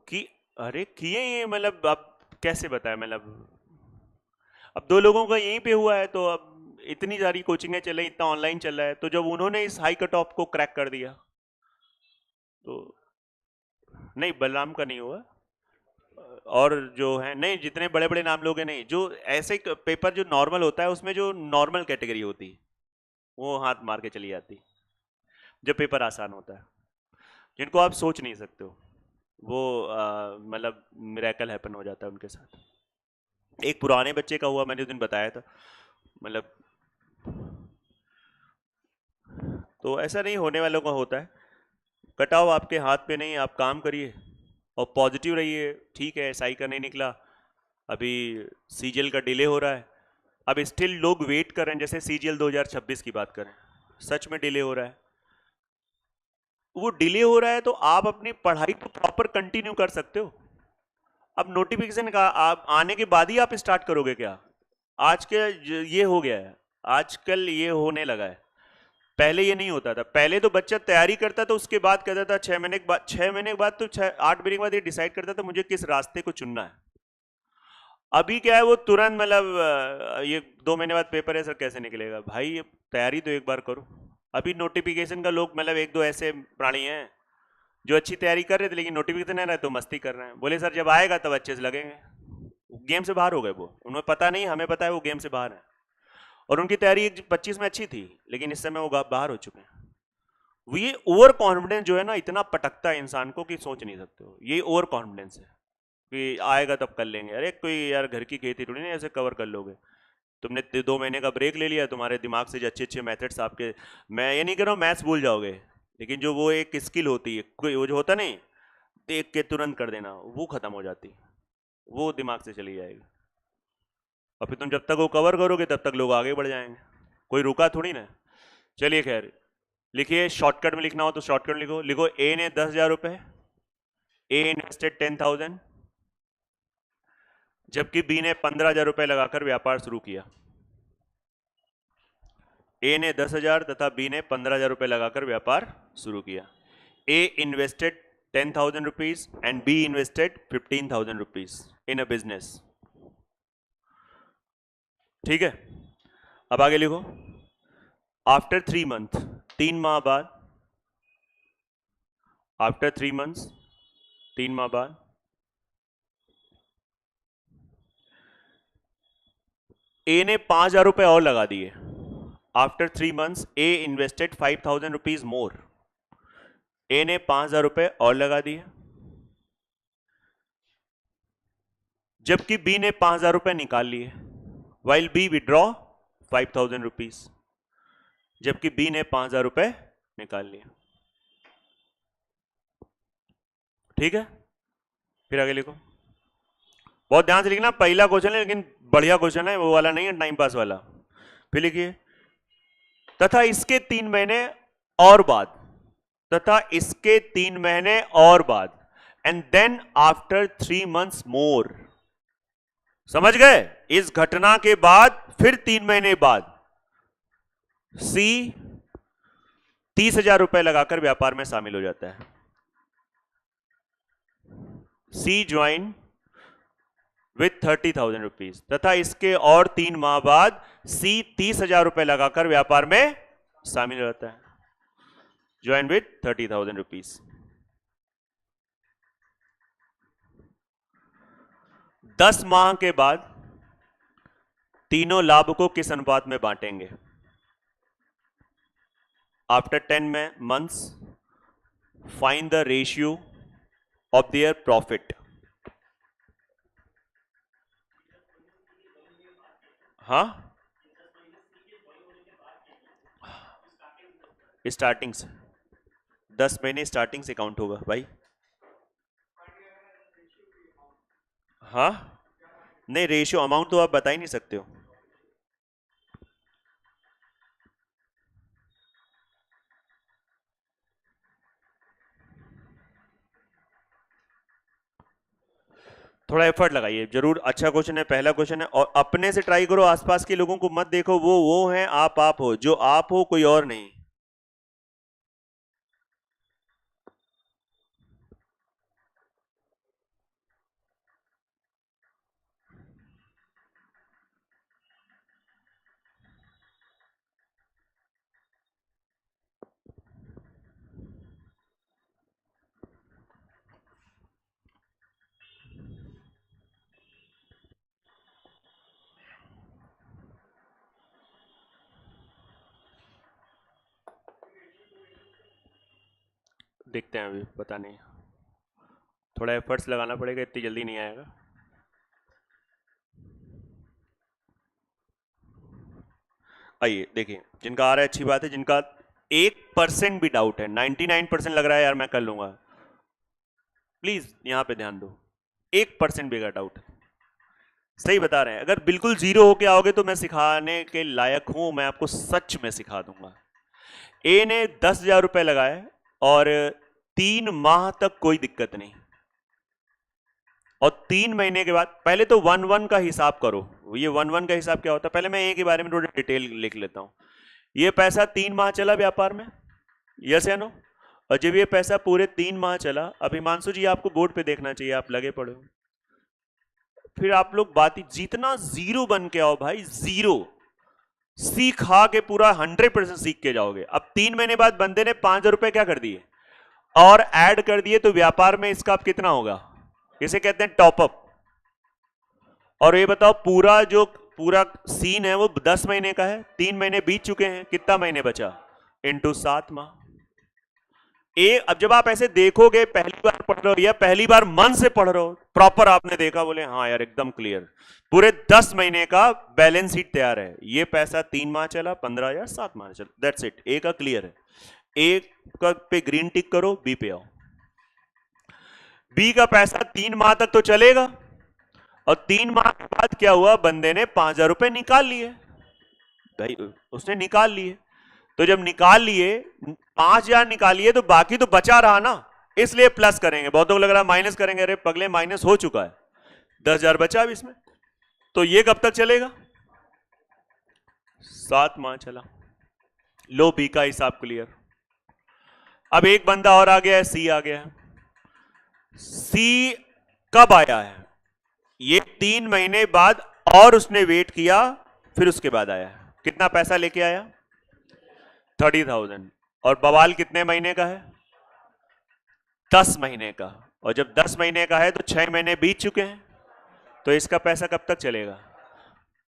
कि अरे किए ये, मतलब अब कैसे बताया, मतलब अब दो लोगों का यहीं पे हुआ है, तो अब इतनी सारी कोचिंगें चल रही, इतना ऑनलाइन चल रहा है, तो जब उन्होंने इस हाई कट ऑफ को क्रैक कर दिया तो। नहीं बलराम का नहीं हुआ, और जो है नहीं, जितने बड़े बड़े नाम लोग हैं नहीं, जो ऐसे पेपर जो नॉर्मल होता है उसमें जो नॉर्मल कैटेगरी होती वो हाथ मार के चली जाती, जब पेपर आसान होता है, जिनको आप सोच नहीं सकते हो, वो मतलब मिरेकल हैपन हो जाता है उनके साथ। एक पुराने बच्चे का हुआ, मैंने उस दिन बताया था, मतलब तो ऐसा नहीं, होने वालों का होता है। कटाव आपके हाथ पे नहीं, आप काम करिए और पॉजिटिव रहिए। ठीक है एसआई का नहीं निकला, अभी सीजीएल का डिले हो रहा है, अब स्टिल लोग वेट कर रहे हैं, जैसे सीजीएल 2026 की बात करें, सच में डिले हो रहा है। वो डिले हो रहा है तो आप अपनी पढ़ाई को प्रॉपर कंटिन्यू कर सकते हो। अब नोटिफिकेशन का आप आने के बाद ही आप स्टार्ट करोगे क्या? आज के ये हो गया है, आजकल ये होने लगा है। पहले ये नहीं होता था, पहले तो बच्चा तैयारी करता था उसके बाद कहता था 6 महीने के बाद, 6 महीने के बाद तो 6-8 महीने के बाद ये डिसाइड करता था मुझे किस रास्ते को चुनना है। अभी क्या है, वो तुरंत मतलब ये 2 महीने बाद पेपर है सर कैसे निकलेगा भाई, ये तैयारी तो एक बार करो। अभी नोटिफिकेशन का लोग, मतलब एक दो ऐसे प्राणी हैं जो अच्छी तैयारी कर रहे थे लेकिन नोटिफिकेशन है ना तो मस्ती कर रहे हैं, बोले सर जब आएगा तब अच्छे से लगेंगे। गेम से बाहर हो गए वो, उन्हें पता नहीं, हमें पता है वो गेम से बाहर है। और उनकी तैयारी 25 में अच्छी थी लेकिन इस समय वो बाहर हो चुके हैं। वो ये ओवर कॉन्फिडेंस जो है ना, इतना पटकता है इंसान को कि सोच नहीं सकते हो, ये ओवर कॉन्फिडेंस है कि आएगा तब कर लेंगे। अरे कोई यार घर की खेती थोड़ी नहीं ऐसे कवर कर लोगे। तुमने 2 महीने का ब्रेक ले लिया, तुम्हारे दिमाग से जो अच्छे अच्छे मेथड्स आपके, मैं ये नहीं कह रहा हूँ मैथ्स भूल जाओगे, लेकिन जो वो एक स्किल होती है, कोई वो जो होता नहीं, देख के तुरंत कर देना, वो खत्म हो जाती, वो दिमाग से चली जाएगी। और फिर तुम जब तक वो कवर करोगे तब तक लोग आगे बढ़ जाएंगे, कोई रुका थोड़ी ना। चलिए खैर, लिखिए, शॉर्टकट में लिखना हो तो शॉर्टकट लिखो। लिखो ए ने 10,000 रुपए, ए इन्वेस्टेड 10,000, जबकि बी ने 15,000 रुपए लगाकर व्यापार शुरू किया। ए ने 10,000 तथा बी ने 15,000 रुपए लगाकर व्यापार शुरू किया। A invested 10,000 rupees and B invested 15,000 rupees in a business. ठीक है, अब आगे लिखो। आफ्टर 3 मंथ, 3 माह बाद, आफ्टर 3 मंथ्स, 3 माह बाद, ए ने 5,000 रुपए और लगा दिए। आफ्टर 3 मंथ्स ए इन्वेस्टेड 5,000 रुपीज मोर। ए ने 5,000 रुपए और लगा दिए, जबकि बी ने 5,000 रुपए निकाल लिए। वाइल बी विड्रॉ 5,000 रुपीज, जबकि बी ने 5,000 रुपए निकाल लिए। ठीक है, फिर आगे लिखो, बहुत ध्यान से लिखना, पहला क्वेश्चन है लेकिन बढ़िया क्वेश्चन है, वो वाला नहीं है टाइम पास वाला। फिर लिखिए, तथा इसके 3 महीने और बाद, तथा इसके 3 महीने और बाद, and then after 3 months more. समझ गए? इस घटना के बाद फिर 3 महीने बाद सी 30,000 रुपए लगाकर व्यापार में शामिल हो जाता है। सी ज्वाइन विथ 30,000 रुपीज, तथा इसके और 3 माह बाद सी 30,000 रुपए लगाकर व्यापार में शामिल हो जाता है। Join with 30,000 rupees. 10 माह के बाद तीनों लाभ को किस अनुपात में बांटेंगे? After 10 months, find the ratio of their profit. हाँ, स्टार्टिंग से 10 महीने स्टार्टिंग से काउंट होगा भाई। हाँ, नहीं रेशियो अमाउंट तो आप बता ही नहीं सकते हो। थोड़ा एफर्ट लगाइए जरूर। अच्छा क्वेश्चन है, पहला क्वेश्चन है, और अपने से ट्राई करो, आसपास के लोगों को मत देखो, वो हैं, आप हो, जो आप हो कोई और नहीं। देखते हैं, अभी पता नहीं, थोड़ा एफर्ट्स लगाना पड़ेगा, इतनी जल्दी नहीं आएगा। आइए देखिए, जिनका आ रहा है अच्छी बात है, जिनका 1% भी डाउट है, 99% लग रहा है यार मैं कर लूंगा, प्लीज यहां पे ध्यान दो। 1% भी अगर डाउट है, सही बता रहे हैं, अगर बिल्कुल जीरो होके आओगे तो मैं सिखाने के लायक हूं, मैं आपको सच में सिखा दूंगा। ए ने 10,000 रुपए लगाए और 3 माह तक कोई दिक्कत नहीं, और 3 महीने के बाद, पहले तो 1-1 का हिसाब करो। ये 1-1 का हिसाब क्या होता है, पहले मैं ए के बारे में थोड़ी डिटेल लिख लेता हूं। ये पैसा 3 माह चला व्यापार में, यस या नो? और जब ये पैसा पूरे 3 माह चला, अब हिमांशु जी आपको बोर्ड पे देखना चाहिए, आप लगे पड़े हो, फिर आप लोग बात ही, जितना जीरो बन के आओ भाई, जीरो सीखा के पूरा 100% सीख के जाओगे। अब 3 महीने बाद बंदे ने 5,000 रुपए क्या कर दिए और ऐड कर दिए, तो व्यापार में इसका अब कितना होगा, इसे कहते हैं टॉपअप। और ये बताओ, पूरा सीन है वो 10 महीने का है, 3 महीने बीत चुके हैं, कितना महीने बचा, इंटू 7 माह। अब जब आप ऐसे देखोगे, पहली बार पढ़ रहे हो या पहली बार मन से पढ़ रहे हो, प्रॉपर आपने देखा, बोले हाँ यार एकदम क्लियर, पूरे 10 महीने का बैलेंस शीट तैयार है, ये पैसा 3 माह चला, 15,000, 7 माह चला, दैट्स इट। ए का क्लियर है, ए का पे ग्रीन टिक करो, बी पे आओ। बी का पैसा 3 माह तक तो चलेगा, और 3 माह के बाद क्या हुआ, बंदे ने 5,000 रुपए निकाल लिए भाई, उसने निकाल लिए। तो जब निकाल लिए, 5,000 निकालिए, तो बाकी तो बचा रहा ना, इसलिए प्लस करेंगे। बहुतों को लग रहा है माइनस करेंगे, अरे पगले माइनस हो चुका है, 10,000 बचा अब इसमें। तो ये कब तक चलेगा, 7 माह चला। लो बी का हिसाब क्लियर। अब एक बंदा और आ गया है, सी आ गया है। सी कब आया है, ये 3 महीने बाद, और उसने वेट किया, फिर उसके बाद आया है। कितना पैसा लेके आया, 30,000। और बवाल कितने महीने का है, 10 महीने का। और जब 10 महीने का है तो 6 महीने बीत चुके हैं, तो इसका पैसा कब तक चलेगा।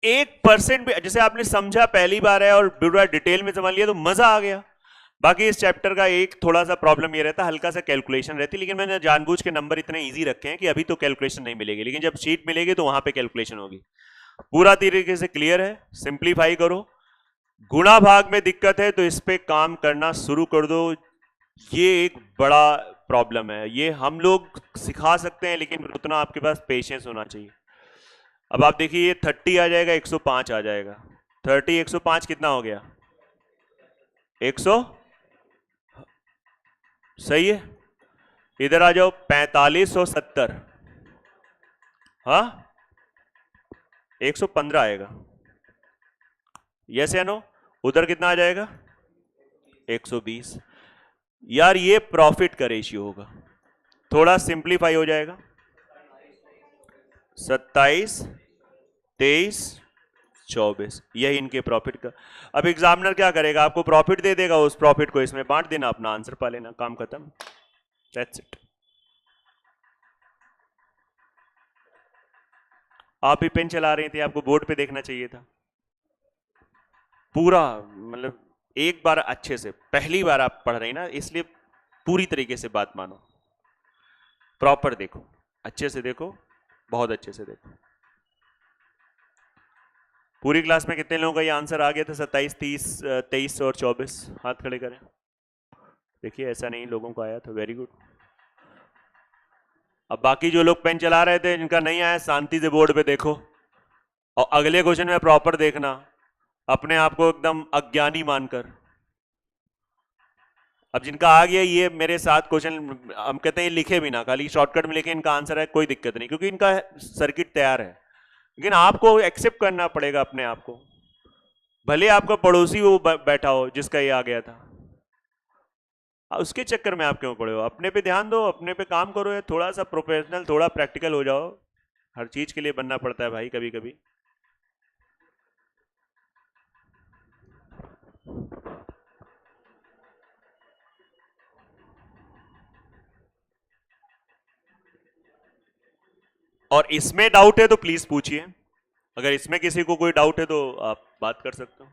1% भी, जैसे आपने समझा पहली बार है और पूरा डिटेल में समझ लिया तो मजा आ गया। बाकी इस चैप्टर का एक थोड़ा सा प्रॉब्लम ये रहता है, हल्का सा कैलकुलेशन रहती है, लेकिन मैंने जानबूझ के नंबर इतने इजी रखे हैं कि अभी तो कैलकुलेशन नहीं मिलेगी, लेकिन जब शीट मिलेगी तो वहां पे कैलकुलेशन होगी। पूरा तरीके से क्लियर है, सिंप्लीफाई करो। गुणा भाग में दिक्कत है तो इस पे काम करना शुरू कर दो, ये एक बड़ा प्रॉब्लम है, ये हम लोग सिखा सकते हैं, लेकिन उतना आपके पास पेशेंस होना चाहिए। अब आप देखिए, ये 30 आ जाएगा, 105 आ जाएगा, 30 105 कितना हो गया, 100, सही है। इधर आ जाओ, 4570, हाँ 115 आएगा, यस या नो? उधर कितना आ जाएगा, 120। यार ये प्रॉफिट का रेशियो होगा, थोड़ा सिंप्लीफाई हो जाएगा, 27, 23, 24, यही इनके प्रॉफिट का। अब एग्जामिनर क्या करेगा, आपको प्रॉफिट दे देगा, उस प्रॉफिट को इसमें बांट देना, अपना आंसर पा लेना, काम खत्म, दैट्स इट। आप भी पेन चला रही थी, आपको बोर्ड पे देखना चाहिए था पूरा, मतलब एक बार अच्छे से, पहली बार आप पढ़ रही ना, इसलिए पूरी तरीके से बात मानो, प्रॉपर देखो, अच्छे से देखो, बहुत अच्छे से देखो। पूरी क्लास में कितने लोगों का ये आंसर आ गया था? 27, 30, 23 और 24, हाथ खड़े करें। देखिए ऐसा नहीं लोगों को आया, तो वेरी गुड। अब बाकी जो लोग पेन चला रहे थे, जिनका नहीं आया, शांति से बोर्ड पे देखो और अगले क्वेश्चन में प्रॉपर देखना, अपने आप को एकदम अज्ञानी मानकर। अब जिनका आ गया ये मेरे साथ क्वेश्चन, हम कहते हैं लिखे भी ना, खाली शॉर्टकट में लिखे इनका आंसर है, कोई दिक्कत नहीं, क्योंकि इनका सर्किट तैयार है। लेकिन आपको एक्सेप्ट करना पड़ेगा अपने आप को, भले आपका पड़ोसी वो बैठा हो जिसका ये आ गया था, उसके चक्कर में आप क्यों पड़े हो? अपने पे ध्यान दो, अपने पे काम करो, या थोड़ा सा प्रोफेशनल, थोड़ा प्रैक्टिकल हो जाओ। हर चीज के लिए बनना पड़ता है भाई कभी कभी। और इसमें डाउट है तो प्लीज पूछिए, अगर इसमें किसी को कोई डाउट है तो आप बात कर सकते हो।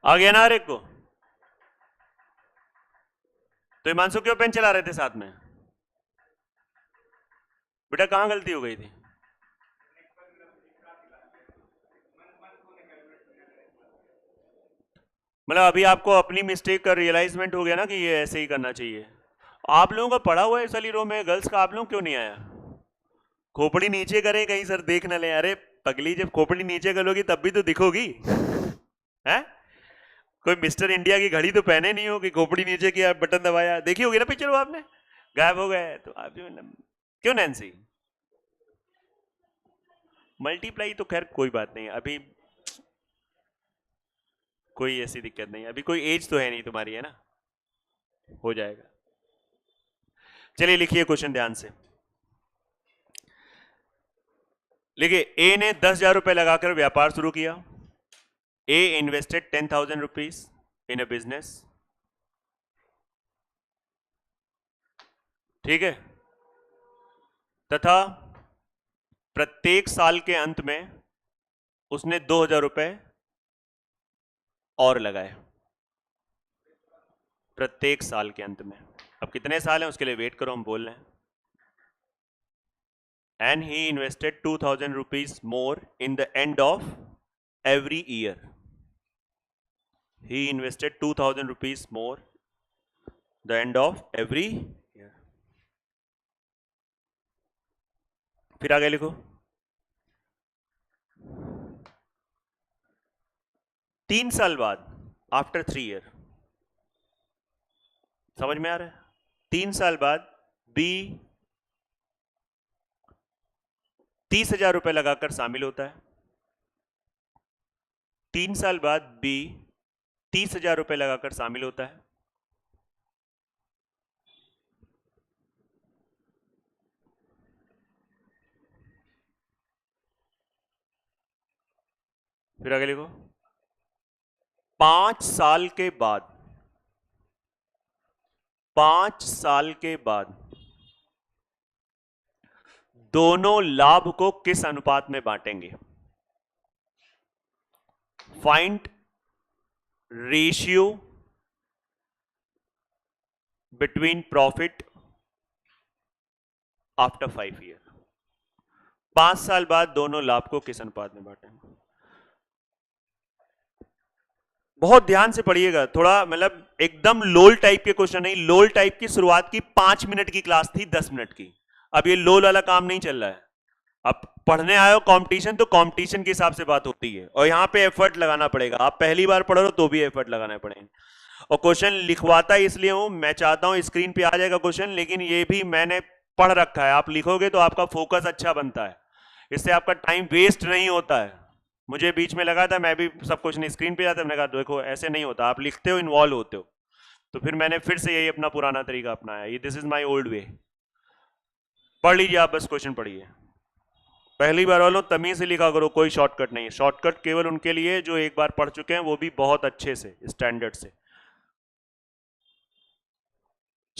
आ गया ना हर एक को? तो हिमांशु क्यों पेन चला रहे थे साथ में? बेटा कहां गलती हो गई थी? मतलब अभी आपको अपनी मिस्टेक का रियलाइजमेंट हो गया ना कि ये ऐसे ही करना चाहिए। आप लोगों का पढ़ा हुआ है इस वाली रो में, गर्ल्स का आप लोग क्यों नहीं आया? खोपड़ी नीचे करें कहीं सर देख ना ले। अरे पगली, जब खोपड़ी नीचे करोगी तब भी तो दिखोगी है? कोई मिस्टर इंडिया की घड़ी तो पहने नहीं हो कि खोपड़ी नीचे किया बटन दबाया, देखी होगी ना पिक्चर वो आपने, गायब हो गए तो आप क्यों नैन्सी? मल्टीप्लाई तो खैर कोई बात नहीं, अभी कोई ऐसी दिक्कत नहीं, अभी कोई एज तो है नहीं तुम्हारी, है ना, हो जाएगा। चलिए लिखिए क्वेश्चन ध्यान से। देखिए, ए ने 10,000 रुपए लगाकर व्यापार शुरू किया। A invested 10,000 rupees in a business, ठीक है, तथा प्रत्येक साल के अंत में उसने 2,000 रुपए और लगाए, प्रत्येक साल के अंत में। अब कितने साल हैं उसके लिए वेट करो, हम बोल रहे हैं। And he invested 2,000 rupees more in the end of every year. He invested 2,000 rupees more the end of every year. फिर आगे लिखो, 3 साल बाद, आफ्टर 3 ईयर, समझ में आ रहा है? 3 साल बाद बी 30,000 रुपए लगाकर शामिल होता है। 3 साल बाद बी 30,000 रुपए लगाकर शामिल होता है। फिर आगे लिखो, 5 साल के बाद, 5 साल के बाद दोनों लाभ को किस अनुपात में बांटेंगे? Find ratio between profit after 5 year. 5 साल बाद दोनों लाभ को किस अनुपात में बांटेंगे? बहुत ध्यान से पढ़िएगा, थोड़ा मतलब एकदम लोल टाइप के क्वेश्चन नहीं। लोल टाइप की शुरुआत की 5 मिनट की क्लास थी 10 मिनट की, अब ये लोल वाला काम नहीं चल रहा है। अब पढ़ने आए हो कंपटीशन, तो कंपटीशन के हिसाब से बात होती है, और यहां पे एफर्ट लगाना पड़ेगा। आप पहली बार पढ़ रहे हो तो भी एफर्ट लगाना पड़ेगा। और क्वेश्चन लिखवाता इसलिए हूं, मैं चाहता हूं स्क्रीन पे आ जाएगा क्वेश्चन, लेकिन ये भी मैंने पढ़ रखा है, आप लिखोगे तो आपका फोकस अच्छा बनता है, इससे आपका टाइम वेस्ट नहीं होता है। मुझे बीच में लगा था, मैं भी सब कुछ नहीं स्क्रीन पे जाता, मैंने कहा देखो ऐसे नहीं होता, आप लिखते हो, इन्वॉल्व होते हो, तो फिर मैंने फिर से यही अपना पुराना तरीका अपनाया। ये दिस इज माई ओल्ड वे। पढ़ लीजिए आप, बस क्वेश्चन पढ़िए। पहली बार वालों तमीज से लिखा करो, कोई शॉर्टकट नहीं है। शॉर्टकट केवल उनके लिए जो एक बार पढ़ चुके हैं, वो भी बहुत अच्छे से, स्टैंडर्ड से।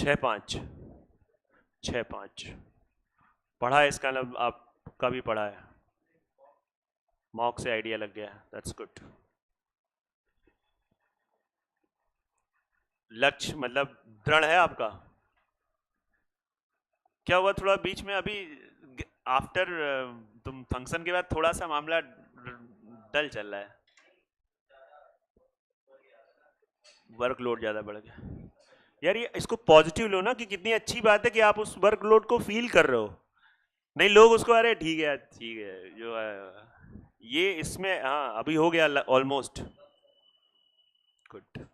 6-5 6-5 पढ़ा है इसका मतलब आपका भी पढ़ा है, मॉक से आइडिया लग गया, दैट्स गुड। लक्ष्य मतलब दृढ़ है आपका। क्या हुआ थोड़ा बीच में अभी आफ्टर तुम फंक्शन के बाद थोड़ा सा मामला डल चल रहा है, वर्कलोड ज्यादा बढ़ गया। यार ये इसको पॉजिटिव लो ना कि कितनी अच्छी बात है कि आप उस वर्कलोड को फील कर रहे हो। नहीं लोग उसको अरे ठीक है जो है ये इसमें, हाँ अभी हो गया ऑलमोस्ट गुड।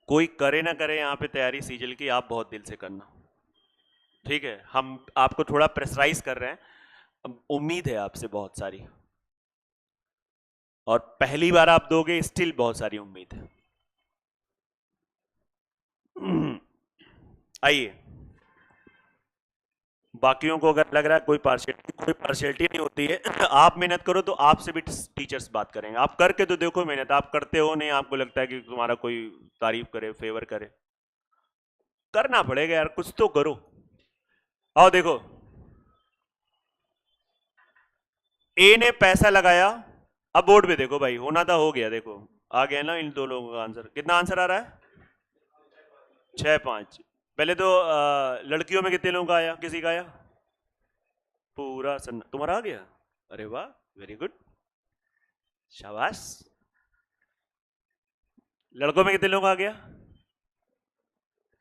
कोई करे ना करे यहाँ पे तैयारी सीजल की, आप बहुत दिल से करना, ठीक है। हम आपको थोड़ा प्रेशराइज कर रहे हैं, उम्मीद है आपसे बहुत सारी, और पहली बार आप दोगे स्टिल बहुत सारी उम्मीद है। आइए, बाकियों को अगर लग रहा है कोई पार्शियलिटी नहीं होती है, आप मेहनत करो तो आपसे भी टीचर्स बात करेंगे। आप करके तो देखो मेहनत, आप करते हो नहीं, आपको लगता है कि तुम्हारा कोई तारीफ करे फेवर करे, करना पड़ेगा यार, कुछ तो करो। आओ देखो, ए ने पैसा लगाया, अब बोर्ड पे देखो भाई, होना था हो गया, देखो आ गया ना इन दो लोगों का आंसर। कितना आंसर आ रहा है? 6-5। पहले तो लड़कियों में कितने लोगों का आया, किसी का आया? पूरा सन्ना, तुम्हारा आ गया? अरे वाह, वेरी गुड, शाबाश। लड़कों में कितने लोगों का आ गया?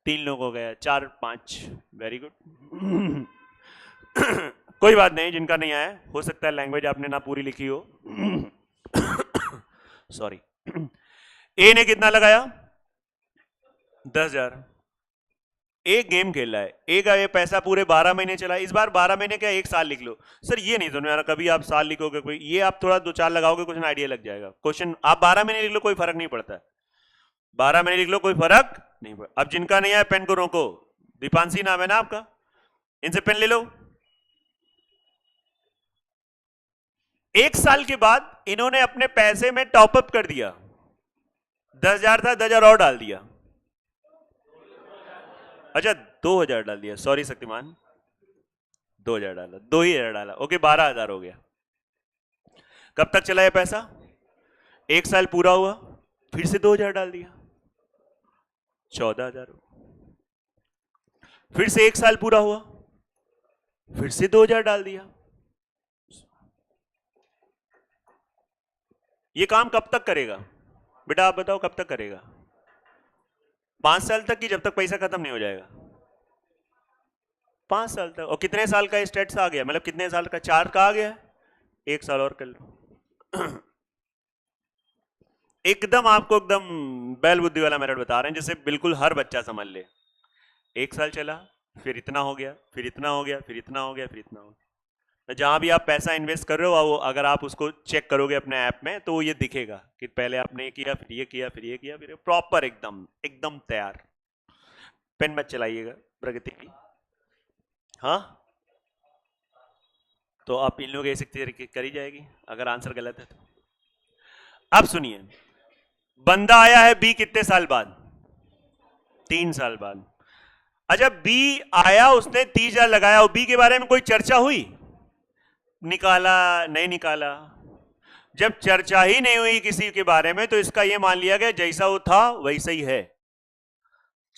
3 लोगों का गया, 4-5, वेरी गुड। कोई बात नहीं, जिनका नहीं आया हो सकता है लैंग्वेज आपने ना पूरी लिखी हो। सॉरी। ए ने कितना लगाया? 10,000। एक गेम खेल रहा है, ए का ये पैसा पूरे 12 महीने चला, इस बार 12 महीने क्या 1 साल लिख लो। सर ये नहीं समझ में आ रहा, कभी आप साल लिखोगे, कोई ये आप थोड़ा 2-4 लगाओगे, कुछ आइडिया लग जाएगा। क्वेश्चन आप 12 महीने लिख लो, कोई फर्क नहीं पड़ता है, 12 महीने लिख लो, कोई फर्क नहीं पड़ता। अब जिनका नहीं आया पेन को रोको, दीपांशी नाम है ना आपका, इनसे पेन ले लो। 1 साल के बाद इन्होंने अपने पैसे में टॉपअप कर दिया, 10,000 था, 10,000 और डाल दिया। अच्छा 2,000 डाल दिया, सॉरी शक्तिमान, 2,000 डाला, 2,000 डाला, ओके 12,000 हो गया। कब तक चला ये पैसा? 1 साल पूरा हुआ, फिर से 2,000 डाल दिया, 14,000। फिर से 1 साल पूरा हुआ, फिर से 2,000 डाल दिया। ये काम कब तक करेगा बेटा, आप बताओ कब तक करेगा? 5 साल तक, की जब तक पैसा खत्म नहीं हो जाएगा? 5 साल तक। और कितने साल का स्टेट्स आ गया, मतलब कितने साल का? 4 का आ गया, 1 साल और कर लो। एकदम आपको एकदम बैल बुद्धि वाला मेथड बता रहे हैं, जिससे बिल्कुल हर बच्चा समझ ले। 1 साल चला, फिर इतना हो गया, फिर इतना हो गया, फिर इतना हो गया, फिर इतना हो गया। जहां भी आप पैसा इन्वेस्ट कर रहे हो, वो अगर आप उसको चेक करोगे अपने ऐप में, तो ये दिखेगा कि पहले आपने ये किया, फिर ये किया, फिर ये किया, फिर प्रॉपर एकदम एकदम तैयार। पेन मत चलाइएगा प्रगति की, हाँ। तो आप इन लोग ऐसे तरीके करी जाएगी अगर आंसर गलत है तो। अब सुनिए, बंदा आया है बी कितने साल बाद? 3 साल बाद। अच्छा बी आया, उसने 30,000 लगाया, और बी के बारे में कोई चर्चा हुई? निकाला नहीं निकाला? जब चर्चा ही नहीं हुई किसी के बारे में, तो इसका यह मान लिया गया जैसा वो था वैसा ही है।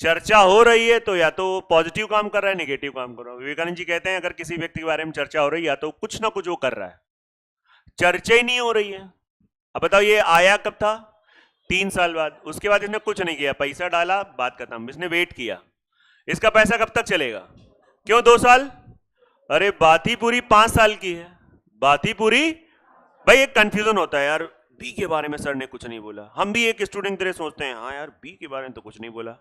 चर्चा हो रही है तो या तो पॉजिटिव काम कर रहा है, नेगेटिव काम कर रहा है। विवेकानंद जी कहते हैं अगर किसी व्यक्ति के बारे में चर्चा हो रही है, या तो कुछ ना कुछ वो कर रहा है, चर्चा ही नहीं हो रही है। अब बताओ ये आया कब था? 3 साल बाद। उसके बाद इसने कुछ नहीं किया, पैसा डाला, बात खत्म। इसने वेट किया, इसका पैसा कब तक चलेगा? क्यों 2 साल? अरे बात ही पूरी 5 साल की है, बात ही पूरी। भाई एक कंफ्यूजन होता है यार, बी के बारे में सर ने कुछ नहीं बोला। हम भी एक स्टूडेंट तरह सोचते हैं, हाँ यार बी के बारे में तो कुछ नहीं बोला,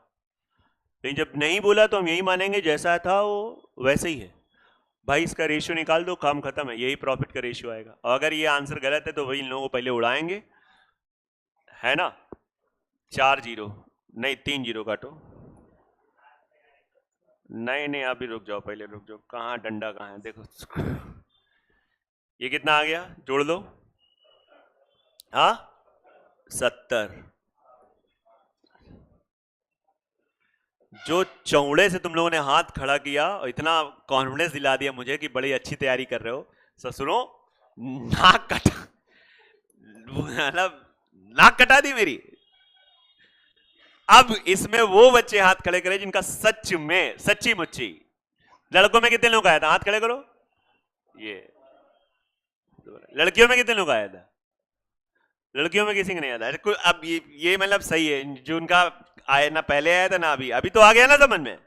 लेकिन जब नहीं बोला तो हम यही मानेंगे जैसा था वो वैसे ही है। भाई इसका रेशियो निकाल दो, काम खत्म है, यही प्रॉफिट का रेशियो आएगा। और अगर ये आंसर गलत है तो वही इन लोगों को पहले उड़ाएंगे, है ना। 4 जीरो नहीं 3 जीरो काटो। नहीं नहीं अभी रुक जाओ, पहले रुक जाओ, कहाँ डंडा कहाँ है देखो। ये कितना आ गया, जोड़ लो। हाँ 70। जो चौड़े से तुम लोगों ने हाथ खड़ा किया और इतना कॉन्फिडेंस दिला दिया मुझे कि बड़ी अच्छी तैयारी कर रहे हो, ससुरों नाक कटा, मतलब नाक कटा दी मेरी। अब इसमें वो बच्चे हाथ खड़े करें जिनका सच में सच्ची मुच्ची। लड़कों में कितने लोग आया था, हाथ खड़े करो। ये लड़कियों में कितने लोग आया था, लड़कियों में किसी का नहीं आया था। अब ये मतलब सही है, जो उनका आया ना पहले आया था ना अभी, अभी तो आ गया ना समझ में।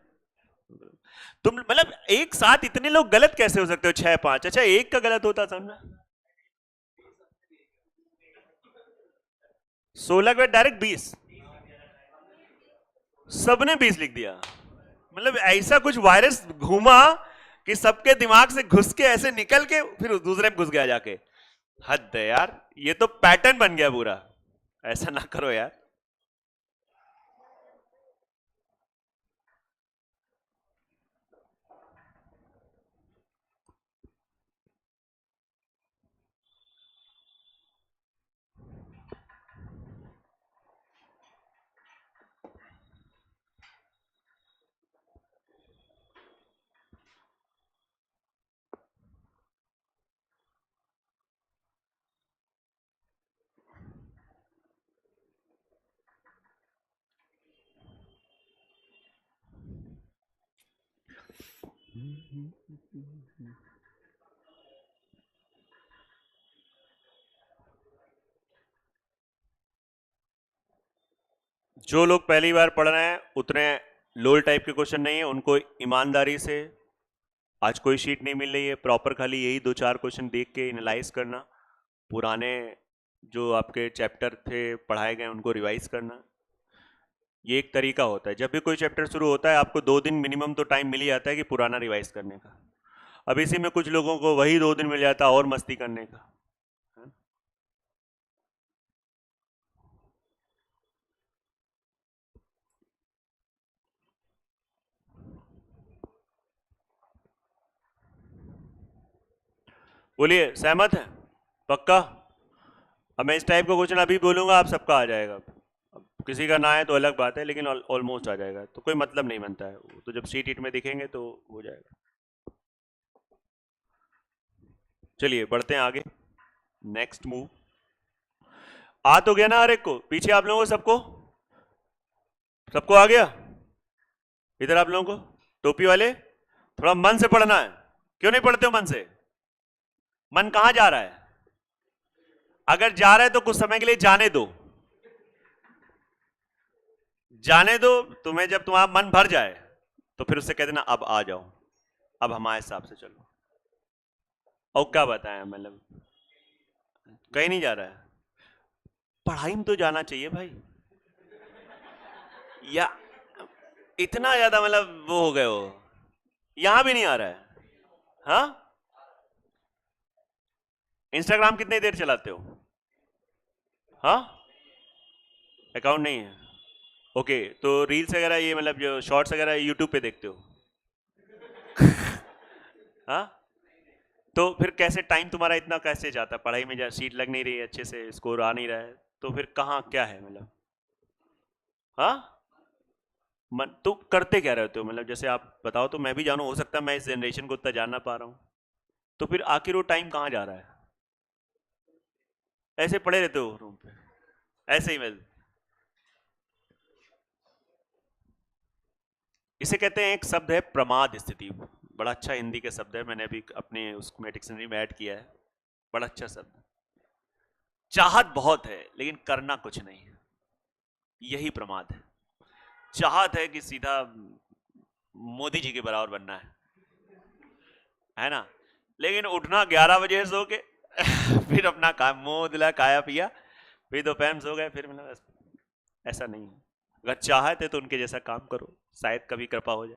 तुम मतलब एक साथ इतने लोग गलत कैसे हो सकते हो, 6-5, अच्छा एक का गलत होता समझना। 16 के बाद डायरेक्ट 20, सबने 20 लिख दिया। मतलब ऐसा कुछ वायरस घूमा कि सबके दिमाग से घुस के ऐसे निकल के फिर दूसरे में घुस गया जाके। हद है यार, ये तो पैटर्न बन गया पूरा, ऐसा ना करो यार। जो लोग पहली बार पढ़ रहे हैं उतने लोल टाइप के क्वेश्चन नहीं है, उनको ईमानदारी से, आज कोई शीट नहीं मिल रही है, प्रॉपर खाली यही 2-4 क्वेश्चन देख के एनालाइज करना, पुराने जो आपके चैप्टर थे पढ़ाए गए उनको रिवाइज करना। ये एक तरीका होता है, जब भी कोई चैप्टर शुरू होता है आपको 2 दिन मिनिमम तो टाइम मिल ही जाता है कि पुराना रिवाइज करने का। अब इसी में कुछ लोगों को वही 2 दिन मिल जाता है और मस्ती करने का। बोलिए सहमत है, पक्का। अब मैं इस टाइप का क्वेश्चन अभी बोलूंगा, आप सबका आ जाएगा। अब किसी का ना आए तो अलग बात है, लेकिन ऑलमोस्ट आ जाएगा, तो कोई मतलब नहीं बनता है, तो जब सीट ईट में दिखेंगे तो हो जाएगा। चलिए बढ़ते हैं आगे, नेक्स्ट मूव। आ तो गया ना हर एक को, पीछे आप लोगों को सबको, सबको आ गया। इधर आप लोगों को टोपी वाले थोड़ा मन से पढ़ना है, क्यों नहीं पढ़ते हो मन से? मन कहां जा रहा है? अगर जा रहा है तो कुछ समय के लिए जाने दो, जाने दो। तुम्हें जब तुम्हारा मन भर जाए तो फिर उससे कह देना अब आ जाओ, अब हमारे हिसाब से चलो। और क्या बताएं, मतलब कहीं नहीं जा रहा है, पढ़ाई में तो जाना चाहिए भाई। या इतना ज्यादा मतलब वो हो गए हो, यहां भी नहीं आ रहा है। हाँ, इंस्टाग्राम कितनी देर चलाते हो? हाँ, अकाउंट नहीं है, ओके। तो रील्स वगैरह ये मतलब जो शॉर्ट्स वगैरह यूट्यूब पे देखते हो? हाँ, तो फिर कैसे टाइम तुम्हारा इतना कैसे जाता पढ़ाई में? जा सीट लग नहीं रही है, अच्छे से स्कोर आ नहीं रहा है, तो फिर कहाँ क्या है मतलब? हाँ, मन तो करते क्या रहते हो मतलब? जैसे आप बताओ तो मैं भी जानूं, हो सकता है मैं इस जनरेशन को उतना जान ना पा रहा हूँ। तो फिर आखिर वो टाइम कहाँ जा रहा है? ऐसे पड़े रहते हो रूम पे, ऐसे ही मैं। इसे कहते हैं, एक शब्द है प्रमाद स्थिति, बड़ा अच्छा हिंदी के शब्द है, मैंने अभी अपने उसमें डिक्शनरी में ऐड किया है, बड़ा अच्छा शब्द। चाहत बहुत है लेकिन करना कुछ नहीं है, यही प्रमाद है। चाहत है कि सीधा मोदी जी के बराबर बनना है ना, लेकिन उठना 11 बजे सो के फिर अपना काम मुंह धुला खाया पिया, फिर दोपहर में सो गए, फिर मतलब ऐसा नहीं है। अगर चाहत है तो उनके जैसा काम करो, शायद कभी कृपा हो जाए।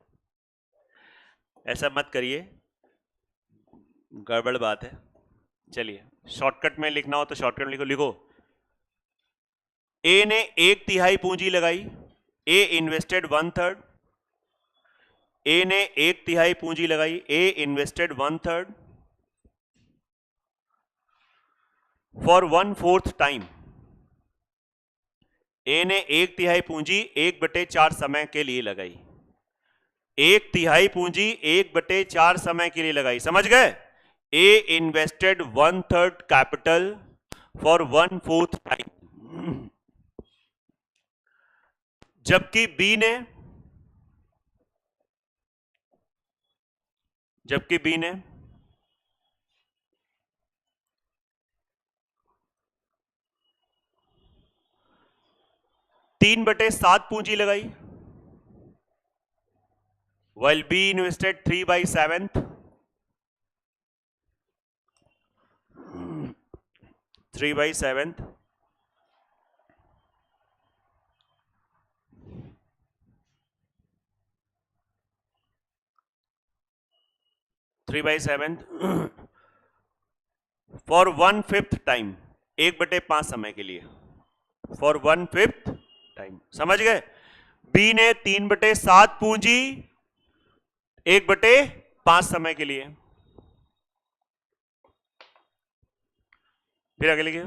ऐसा मत करिए, गड़बड़ बात है। चलिए शॉर्टकट में लिखना हो तो शॉर्टकट में लिखो, लिखो ए ने 1/3 पूंजी लगाई, ए इन्वेस्टेड 1/3, ए ने 1/3 पूंजी लगाई, ए इन्वेस्टेड 1/3 फॉर 1/4 टाइम। ए ने 1/3 पूंजी 1/4 समय के लिए लगाई, एक तिहाई पूंजी 1/4 समय के लिए लगाई, समझ गए? ए इन्वेस्टेड 1/3 कैपिटल फॉर 1/4 टाइम, जबकि बी ने 3/7 पूंजी लगाई, while B invested 3/7, 3/7, for 1/5 time, 1/5 समय के लिए, फॉर 1/5 टाइम, समझ गए? बी ने 3/7 पूंजी 1/5 समय के लिए। फिर आगे लिखिए,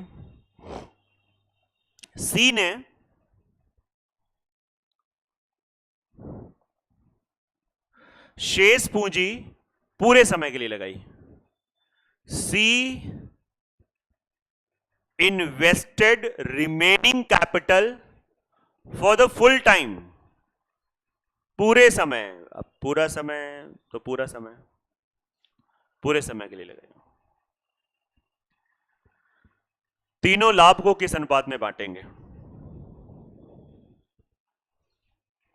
सी ने शेष पूंजी पूरे समय के लिए लगाई। C invested remaining capital for the full time, पूरे समय। अब पूरा समय तो पूरे समय के लिए लगाई। तीनों लाभ को किस अनुपात में बांटेंगे?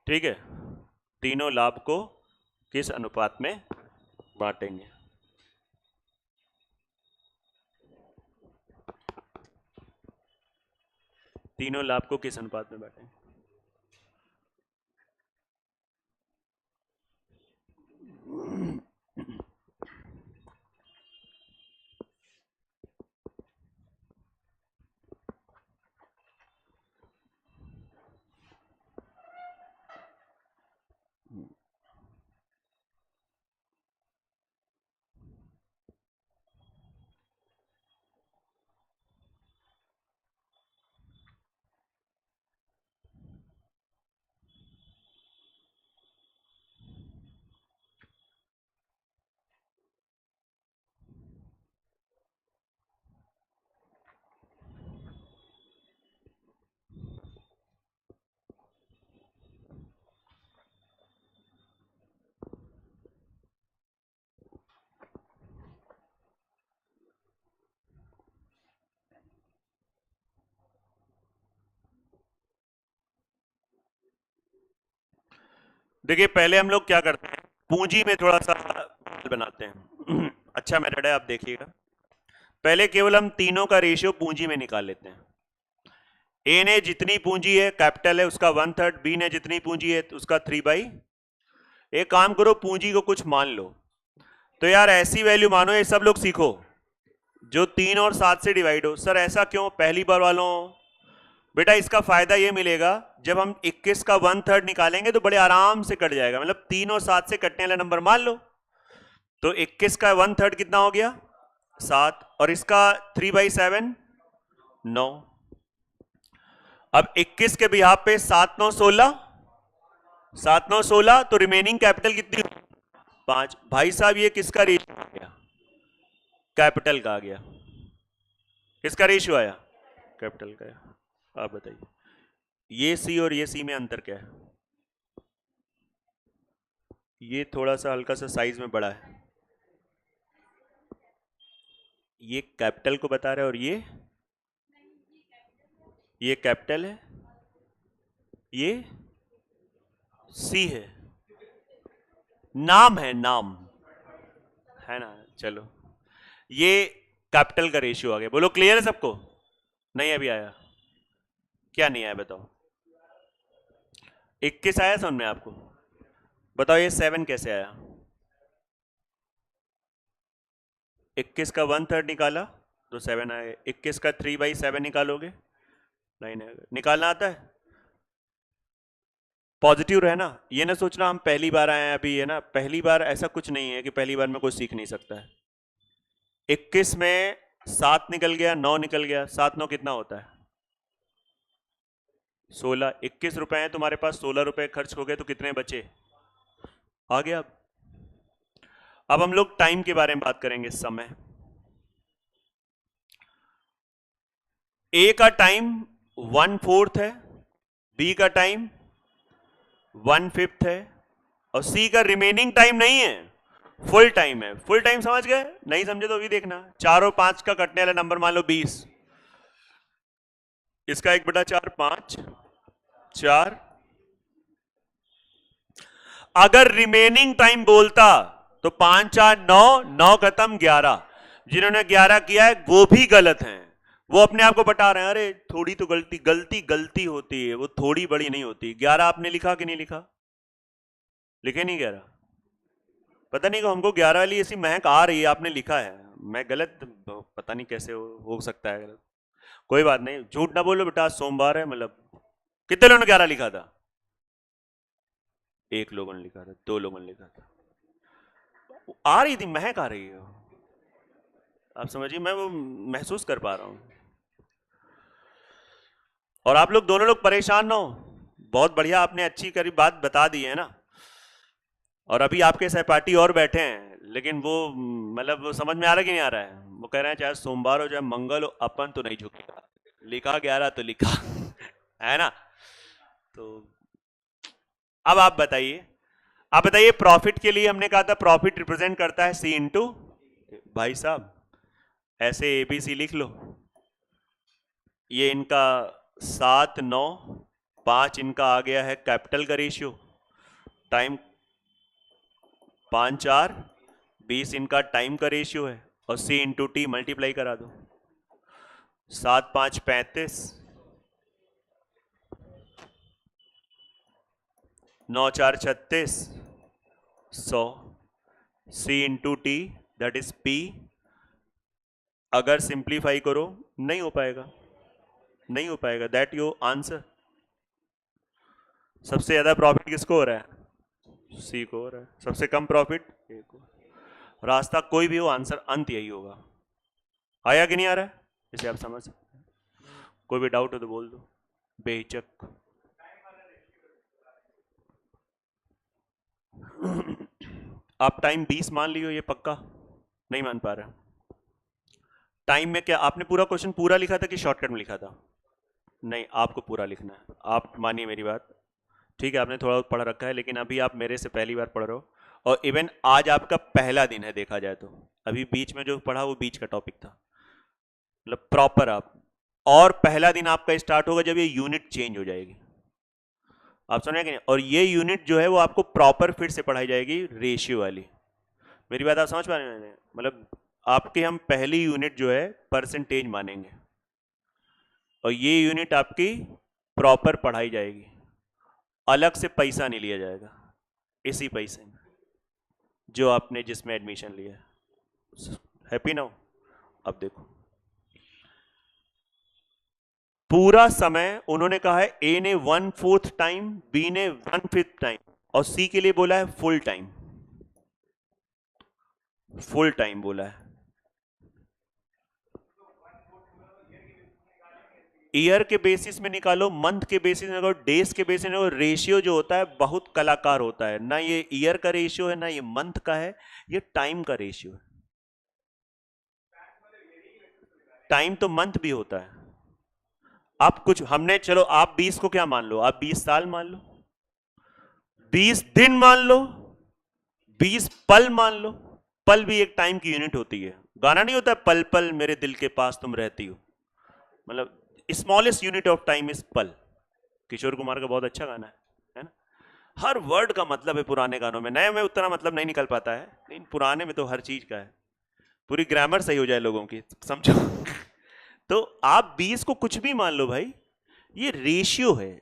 ठीक है, तीनों लाभ को किस अनुपात में बांटेंगे? तीनों लाभ को किस अनुपात में बांटेंगे? देखिए, पहले हम लोग क्या करते हैं, पूंजी में थोड़ा सा बनाते हैं। अच्छा मेथड है, आप देखिएगा। पहले केवल हम तीनों का रेशियो पूंजी में निकाल लेते हैं। ए ने जितनी पूंजी है, कैपिटल है, उसका 1/3, बी ने जितनी पूंजी है उसका 3/। एक काम करो, पूंजी को कुछ मान लो। तो यार ऐसी वैल्यू मानो, ये सब लोग सीखो, जो 3 और 7 से डिवाइड हो। सर ऐसा क्यों? पहली बार वालों, बेटा इसका फायदा ये मिलेगा, जब हम 21 का 1/3 निकालेंगे तो बड़े आराम से कट जाएगा। मतलब 3 और 7 से कटने वाला नंबर मान लो, तो 21 का 1/3 कितना हो गया? 7, और इसका 3/7 9। अब 21 के बिहाफ पे 7 9 16, 7 9 16, तो रिमेनिंग कैपिटल कितनी? 5। भाई साहब ये किसका रेशियो आ गया? कैपिटल का आ गया। किसका रेशियो आया? कैपिटल का। आप बताइए, ये सी और ये सी में अंतर क्या है? ये थोड़ा सा हल्का सा साइज में बड़ा है, ये कैपिटल को बता रहा है, और ये कैपिटल है, ये सी है। नाम है, नाम है ना। चलो, ये कैपिटल का रेशियो आ गया। बोलो क्लियर है सबको? नहीं अभी आया? क्या नहीं आया बताओ? 21 आया समझ में आपको? बताओ ये 7 कैसे आया? 21 का 1/3 निकाला तो 7 आएगा। 21 का 3/7 निकालोगे 9 आएगा। निकालना आता है? पॉजिटिव रहना, ये ना सोचना हम पहली बार आए हैं अभी, है ना। पहली बार ऐसा कुछ नहीं है कि पहली बार में कोई सीख नहीं सकता है। 21 में 7 निकल गया, 9 निकल गया, 7 9 कितना होता है? 16। 21 रुपए हैं तुम्हारे पास, 16 रुपए खर्च हो गए तो कितने बचे? आ गया। अब हम लोग टाइम के बारे में बात करेंगे। समय, ए का टाइम 1/4 है, बी का टाइम 1/5 है, और सी का रिमेनिंग टाइम नहीं है, फुल टाइम है। फुल टाइम समझ गए? नहीं समझे तो अभी देखना। 4 और 5 का कटने वाला नंबर मान लो 20, इसका 1/4 5 4। अगर रिमेनिंग टाइम बोलता तो 5 4 9, 9 खत्म 11। जिन्होंने 11 किया है वो भी गलत हैं, वो अपने आप को बता रहे हैं अरे थोड़ी तो गलती होती है, वो थोड़ी बड़ी नहीं होती। 11 आपने लिखा कि नहीं लिखा? लिखे नहीं 11? पता नहीं, हमको 11 वाली ऐसी महक आ रही है, आपने लिखा है। मैं गलत, पता नहीं कैसे हो सकता है गलत। कोई बात नहीं, झूठ ना बोलो बेटा, सोमवार है। मतलब कितने लोगों ने 11 लिखा था? 1 लोगों ने लिखा था, 2 लोगों ने लिखा था। आ रही थी, महक आ रही है, आप समझिए, मैं वो महसूस कर पा रहा हूं। और आप लोग दोनों लोग परेशान ना हो, बहुत बढ़िया, आपने अच्छी करी बात बता दी है ना। और अभी आपके सहपाठी और बैठे हैं, लेकिन वो मतलब वो समझ में आ रहा कि नहीं आ रहा है? वो कह रहे हैं चाहे सोमवार हो चाहे मंगल हो, अपन तो नहीं झुकेगा। लिखा 11 तो लिखा है ना। तो अब आप बताइए प्रॉफिट के लिए हमने कहा था प्रॉफिट रिप्रेजेंट करता है सी इंटू। भाई साहब ऐसे एबीसी लिख लो, ये इनका 7 9 5, इनका आ गया है कैपिटल का रेशियो, टाइम 5 4 20 इनका टाइम का रेशियो है, और सी इंटू टी मल्टीप्लाई करा दो। 7 5 35, 9 4 36, 100, C into T that is P. अगर सिंप्लीफाई करो नहीं हो पाएगा, दैट योर आंसर। सबसे ज्यादा प्रॉफिट किसको हो रहा है? सी को हो रहा है। सबसे कम प्रॉफिट ए को। रास्ता कोई भी हो, आंसर अंत यही होगा। आया कि नहीं आ रहा है? इसे आप समझ सकते हैं। कोई भी डाउट हो तो बोल दो बेहिचक। आप टाइम 20 मान लियो, ये पक्का नहीं मान पा रहा। टाइम में क्या आपने पूरा क्वेश्चन पूरा लिखा था कि शॉर्टकट में लिखा था? नहीं, आपको पूरा लिखना है। आप मानिए मेरी बात, ठीक है, आपने थोड़ा बहुत पढ़ रखा है, लेकिन अभी आप मेरे से पहली बार पढ़ रहे हो, और इवन आज आपका पहला दिन है देखा जाए तो। अभी बीच में जो पढ़ा वो बीच का टॉपिक था, मतलब प्रॉपर आप। और पहला दिन आपका स्टार्ट होगा जब ये यूनिट चेंज हो जाएगी, आप समझे कि नहीं? और ये यूनिट जो है वो आपको प्रॉपर फिर से पढ़ाई जाएगी, रेशियो वाली। मेरी बात आप समझ पा रहे हैं? मतलब आपकी हम पहली यूनिट जो है परसेंटेज मानेंगे, और ये यूनिट आपकी प्रॉपर पढ़ाई जाएगी, अलग से पैसा नहीं लिया जाएगा, इसी पैसे में जो आपने जिसमें एडमिशन लिया। हैप्पी ना हो? अब देखो पूरा समय उन्होंने कहा है, ए ने 1/4 टाइम, बी ने 1/5 टाइम, और सी के लिए बोला है फुल टाइम। फुल टाइम बोला है। ईयर के बेसिस में निकालो, मंथ के बेसिस में निकालो, डेज के बेसिस में निकालो। रेशियो जो होता है बहुत कलाकार होता है ना, ये ईयर का रेशियो है ना ये मंथ का है, ये टाइम का रेशियो है। टाइम तो मंथ भी होता है। आप कुछ हमने, चलो आप 20 को क्या मान लो, आप 20 साल मान लो, 20 दिन मान लो, 20 पल मान लो। पल भी एक टाइम की यूनिट होती है। गाना नहीं होता पल पल मेरे दिल के पास तुम रहती हो, मतलब smallest unit of time is पल। किशोर कुमार का बहुत अच्छा गाना है ना? हर वर्ड का मतलब है पुराने गानों में, नए में उतना मतलब नहीं निकल पाता है, लेकिन पुराने में तो हर चीज का है। पूरी ग्रामर सही हो जाए लोगों की, समझो तो आप 20 को कुछ भी मान लो भाई, ये रेशियो है।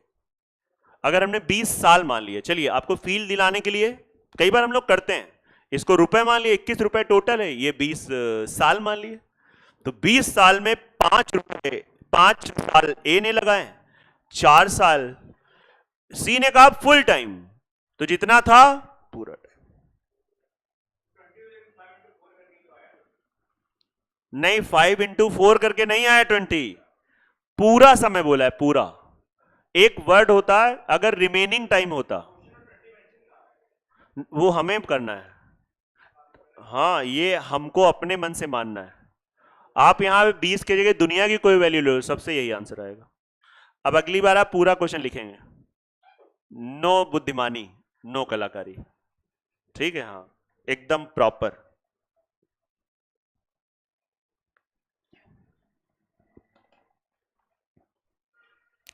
अगर हमने 20 साल मान लिए, चलिए आपको फील दिलाने के लिए कई बार हम लोग करते हैं, इसको रुपए मान लिए, 21 रुपए टोटल है, ये 20 साल मान लिए, तो 20 साल में 5 रुपए, 5 साल ए ने लगाए, 4 साल सी ने कहा फुल टाइम, तो जितना था पूरा टाइम। नहीं, 5 into 4 करके नहीं आया 20, पूरा समय बोला है, पूरा। एक वर्ड होता है, अगर रिमेनिंग टाइम होता वो हमें करना है। हाँ, ये हमको अपने मन से मानना है। आप यहाँ 20 की जगह दुनिया की कोई वैल्यू लो, सबसे यही आंसर आएगा। अब अगली बार आप पूरा क्वेश्चन लिखेंगे, नो बुद्धिमानी, नो कलाकारी। ठीक है, हाँ, एकदम प्रॉपर।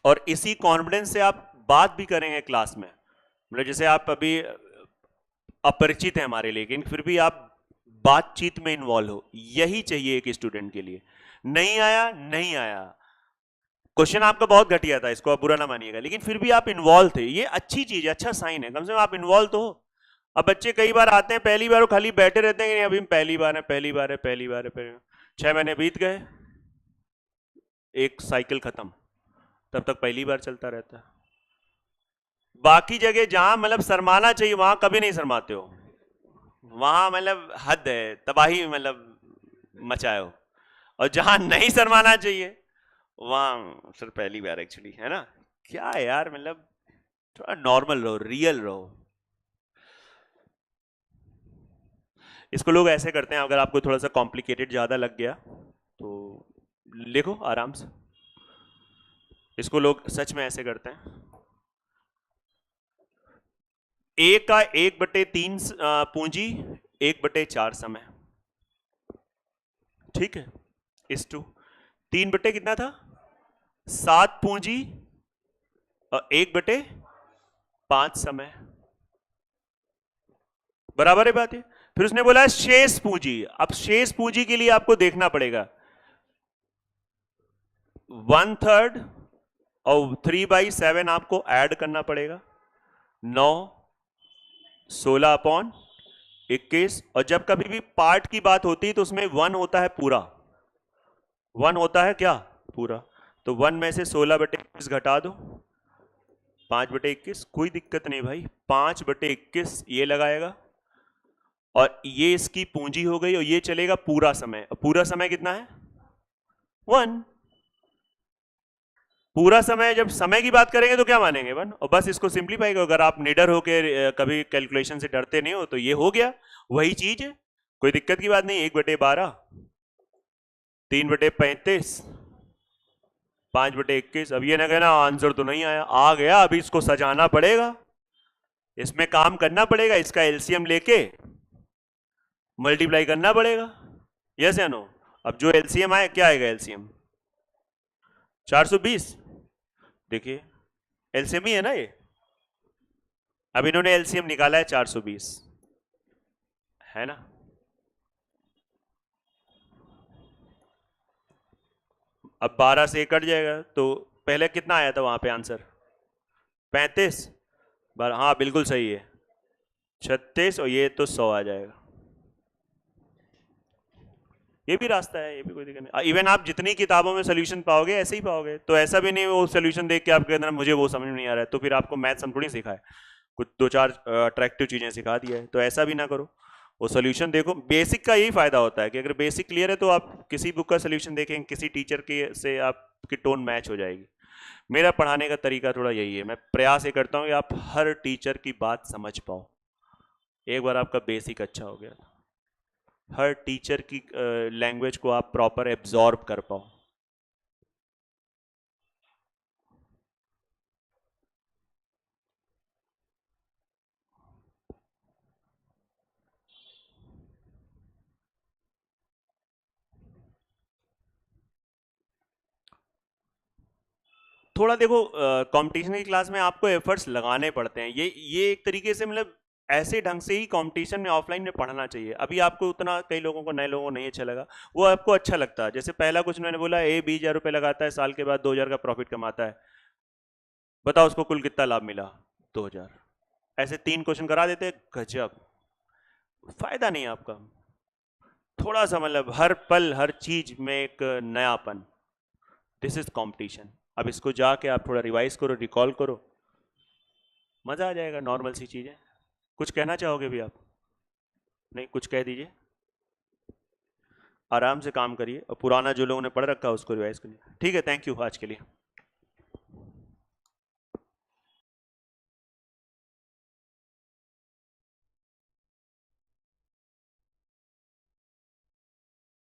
और इसी कॉन्फिडेंस से आप बात भी करेंगे क्लास में। मतलब जैसे आप अभी अपरिचित हैं हमारे लिए, लेकिन फिर भी आप बातचीत में इन्वॉल्व हो, यही चाहिए एक स्टूडेंट के लिए। नहीं आया, नहीं आया, क्वेश्चन आपका बहुत घटिया था, इसको आप बुरा ना मानिएगा, लेकिन फिर भी आप इन्वॉल्व थे, ये अच्छी चीज है, अच्छा साइन है, कम से कम आप इन्वॉल्व तो हो। अब बच्चे कई बार आते हैं पहली बार, वो खाली बैठे रहते हैं कि नहीं अभी पहली बार है, पहली बार है, पहली बार है, पहली बार। 6 महीने बीत गए, एक साइकिल खत्म, तब तक पहली बार चलता रहता है। बाकी जगह जहां मतलब शर्माना चाहिए वहां कभी नहीं शर्माते हो, वहां मतलब हद है, तबाही मतलब मचाए हो। और जहां नहीं शर्माना चाहिए वहां सर पहली बार एक्चुअली, है ना। क्या है यार, मतलब थोड़ा नॉर्मल रहो, रियल रहो। इसको लोग ऐसे करते हैं, अगर आपको थोड़ा सा कॉम्प्लिकेटेड ज्यादा लग गया तो लिखो आराम से। इसको लोग सच में ऐसे करते हैं। ए का 1/3 पूंजी, 1/4 समय। ठीक है, इस टू 3 कितना था, 7 पूंजी और 1/5 समय, बराबर है बात है। फिर उसने बोला शेष पूंजी। अब शेष पूंजी के लिए आपको देखना पड़ेगा 1/3 और 3/7 आपको ऐड करना पड़ेगा, 9, 16/21। और जब कभी भी पार्ट की बात होती है तो उसमें 1 होता है पूरा, 1 होता है क्या, पूरा। तो 1 में से 16/21 घटा दो, 5/21, कोई दिक्कत नहीं भाई, 5/21 ये लगाएगा, और ये इसकी पूंजी हो गई, और ये चलेगा पूरा समय। और पूरा समय कितना है, 1। पूरा समय, जब समय की बात करेंगे तो क्या मानेंगे, 1। और बस इसको सिंप्लीफाई करो, अगर आप निडर होकर कभी कैलकुलेशन से डरते नहीं हो तो ये हो गया, वही चीज है, कोई दिक्कत की बात नहीं। 1/12, 3/35, 5/21। अब ये ना कहना आंसर तो नहीं आया, आ गया, अभी इसको सजाना पड़ेगा, इसमें काम करना पड़ेगा, इसका एलसीएम लेके मल्टीप्लाई करना पड़ेगा, यस या नो। अब जो एलसीएम आए, क्या आएगा एलसीएम, 420। देखिए एलसीएम ही है ना ये, अब इन्होंने एलसीएम निकाला है 420, है ना। अब 12 से कट जाएगा, तो पहले कितना आया था वहां पे आंसर, 35, 12, हाँ बिल्कुल सही है, 36, और ये तो 100 आ जाएगा। ये भी रास्ता है, ये भी कोई दिक्कत नहीं। इवन आप जितनी किताबों में सोल्यूशन पाओगे ऐसे ही पाओगे, तो ऐसा भी नहीं वो सोल्यूशन देख के आपके अंदर मुझे वो समझ में नहीं आ रहा है तो फिर आपको मैथ्स हम थोड़ी सिखाए, कुछ 2-4 अट्रैक्टिव चीजें सिखा दिया है, तो ऐसा भी ना करो। वो सोल्यूशन देखो, बेसिक का यही फायदा होता है कि अगर बेसिक क्लियर है तो आप किसी बुक का सोल्यूशन देखें, किसी टीचर के से आपकी टोन मैच हो जाएगी। मेरा पढ़ाने का तरीका थोड़ा यही है, मैं प्रयास ये करता हूँ कि आप हर टीचर की बात समझ पाओ। एक बार आपका बेसिक अच्छा हो गया, हर टीचर की लैंग्वेज को आप प्रॉपर एब्जॉर्ब कर पाओ। थोड़ा देखो, कंपटीशन की क्लास में आपको एफर्ट्स लगाने पड़ते हैं, ये एक तरीके से मतलब ऐसे ढंग से ही कंपटीशन में ऑफलाइन में पढ़ना चाहिए। अभी आपको उतना, कई लोगों को, नए लोगों को नहीं अच्छा लगा, वो आपको अच्छा लगता है। जैसे पहला कुछ मैंने बोला, 20,000 रुपये लगाता है, साल के बाद 2,000 का प्रॉफिट कमाता है, बताओ उसको कुल कितना लाभ मिला, 2,000। ऐसे 3 क्वेश्चन करा देते, गजब, फायदा नहीं आपका। थोड़ा सा मतलब हर पल हर चीज में एक नयापन, दिस इज कंपटीशन। अब इसको जाके आप थोड़ा रिवाइज करो, रिकॉल करो, मजा आ जाएगा, नॉर्मल सी चीजें। कुछ कहना चाहोगे भी आप, नहीं कुछ कह दीजिए, आराम से काम करिए, और पुराना जो लोगों ने पढ़ रखा है उसको रिवाइज करिए। ठीक है, थैंक यू आज के लिए।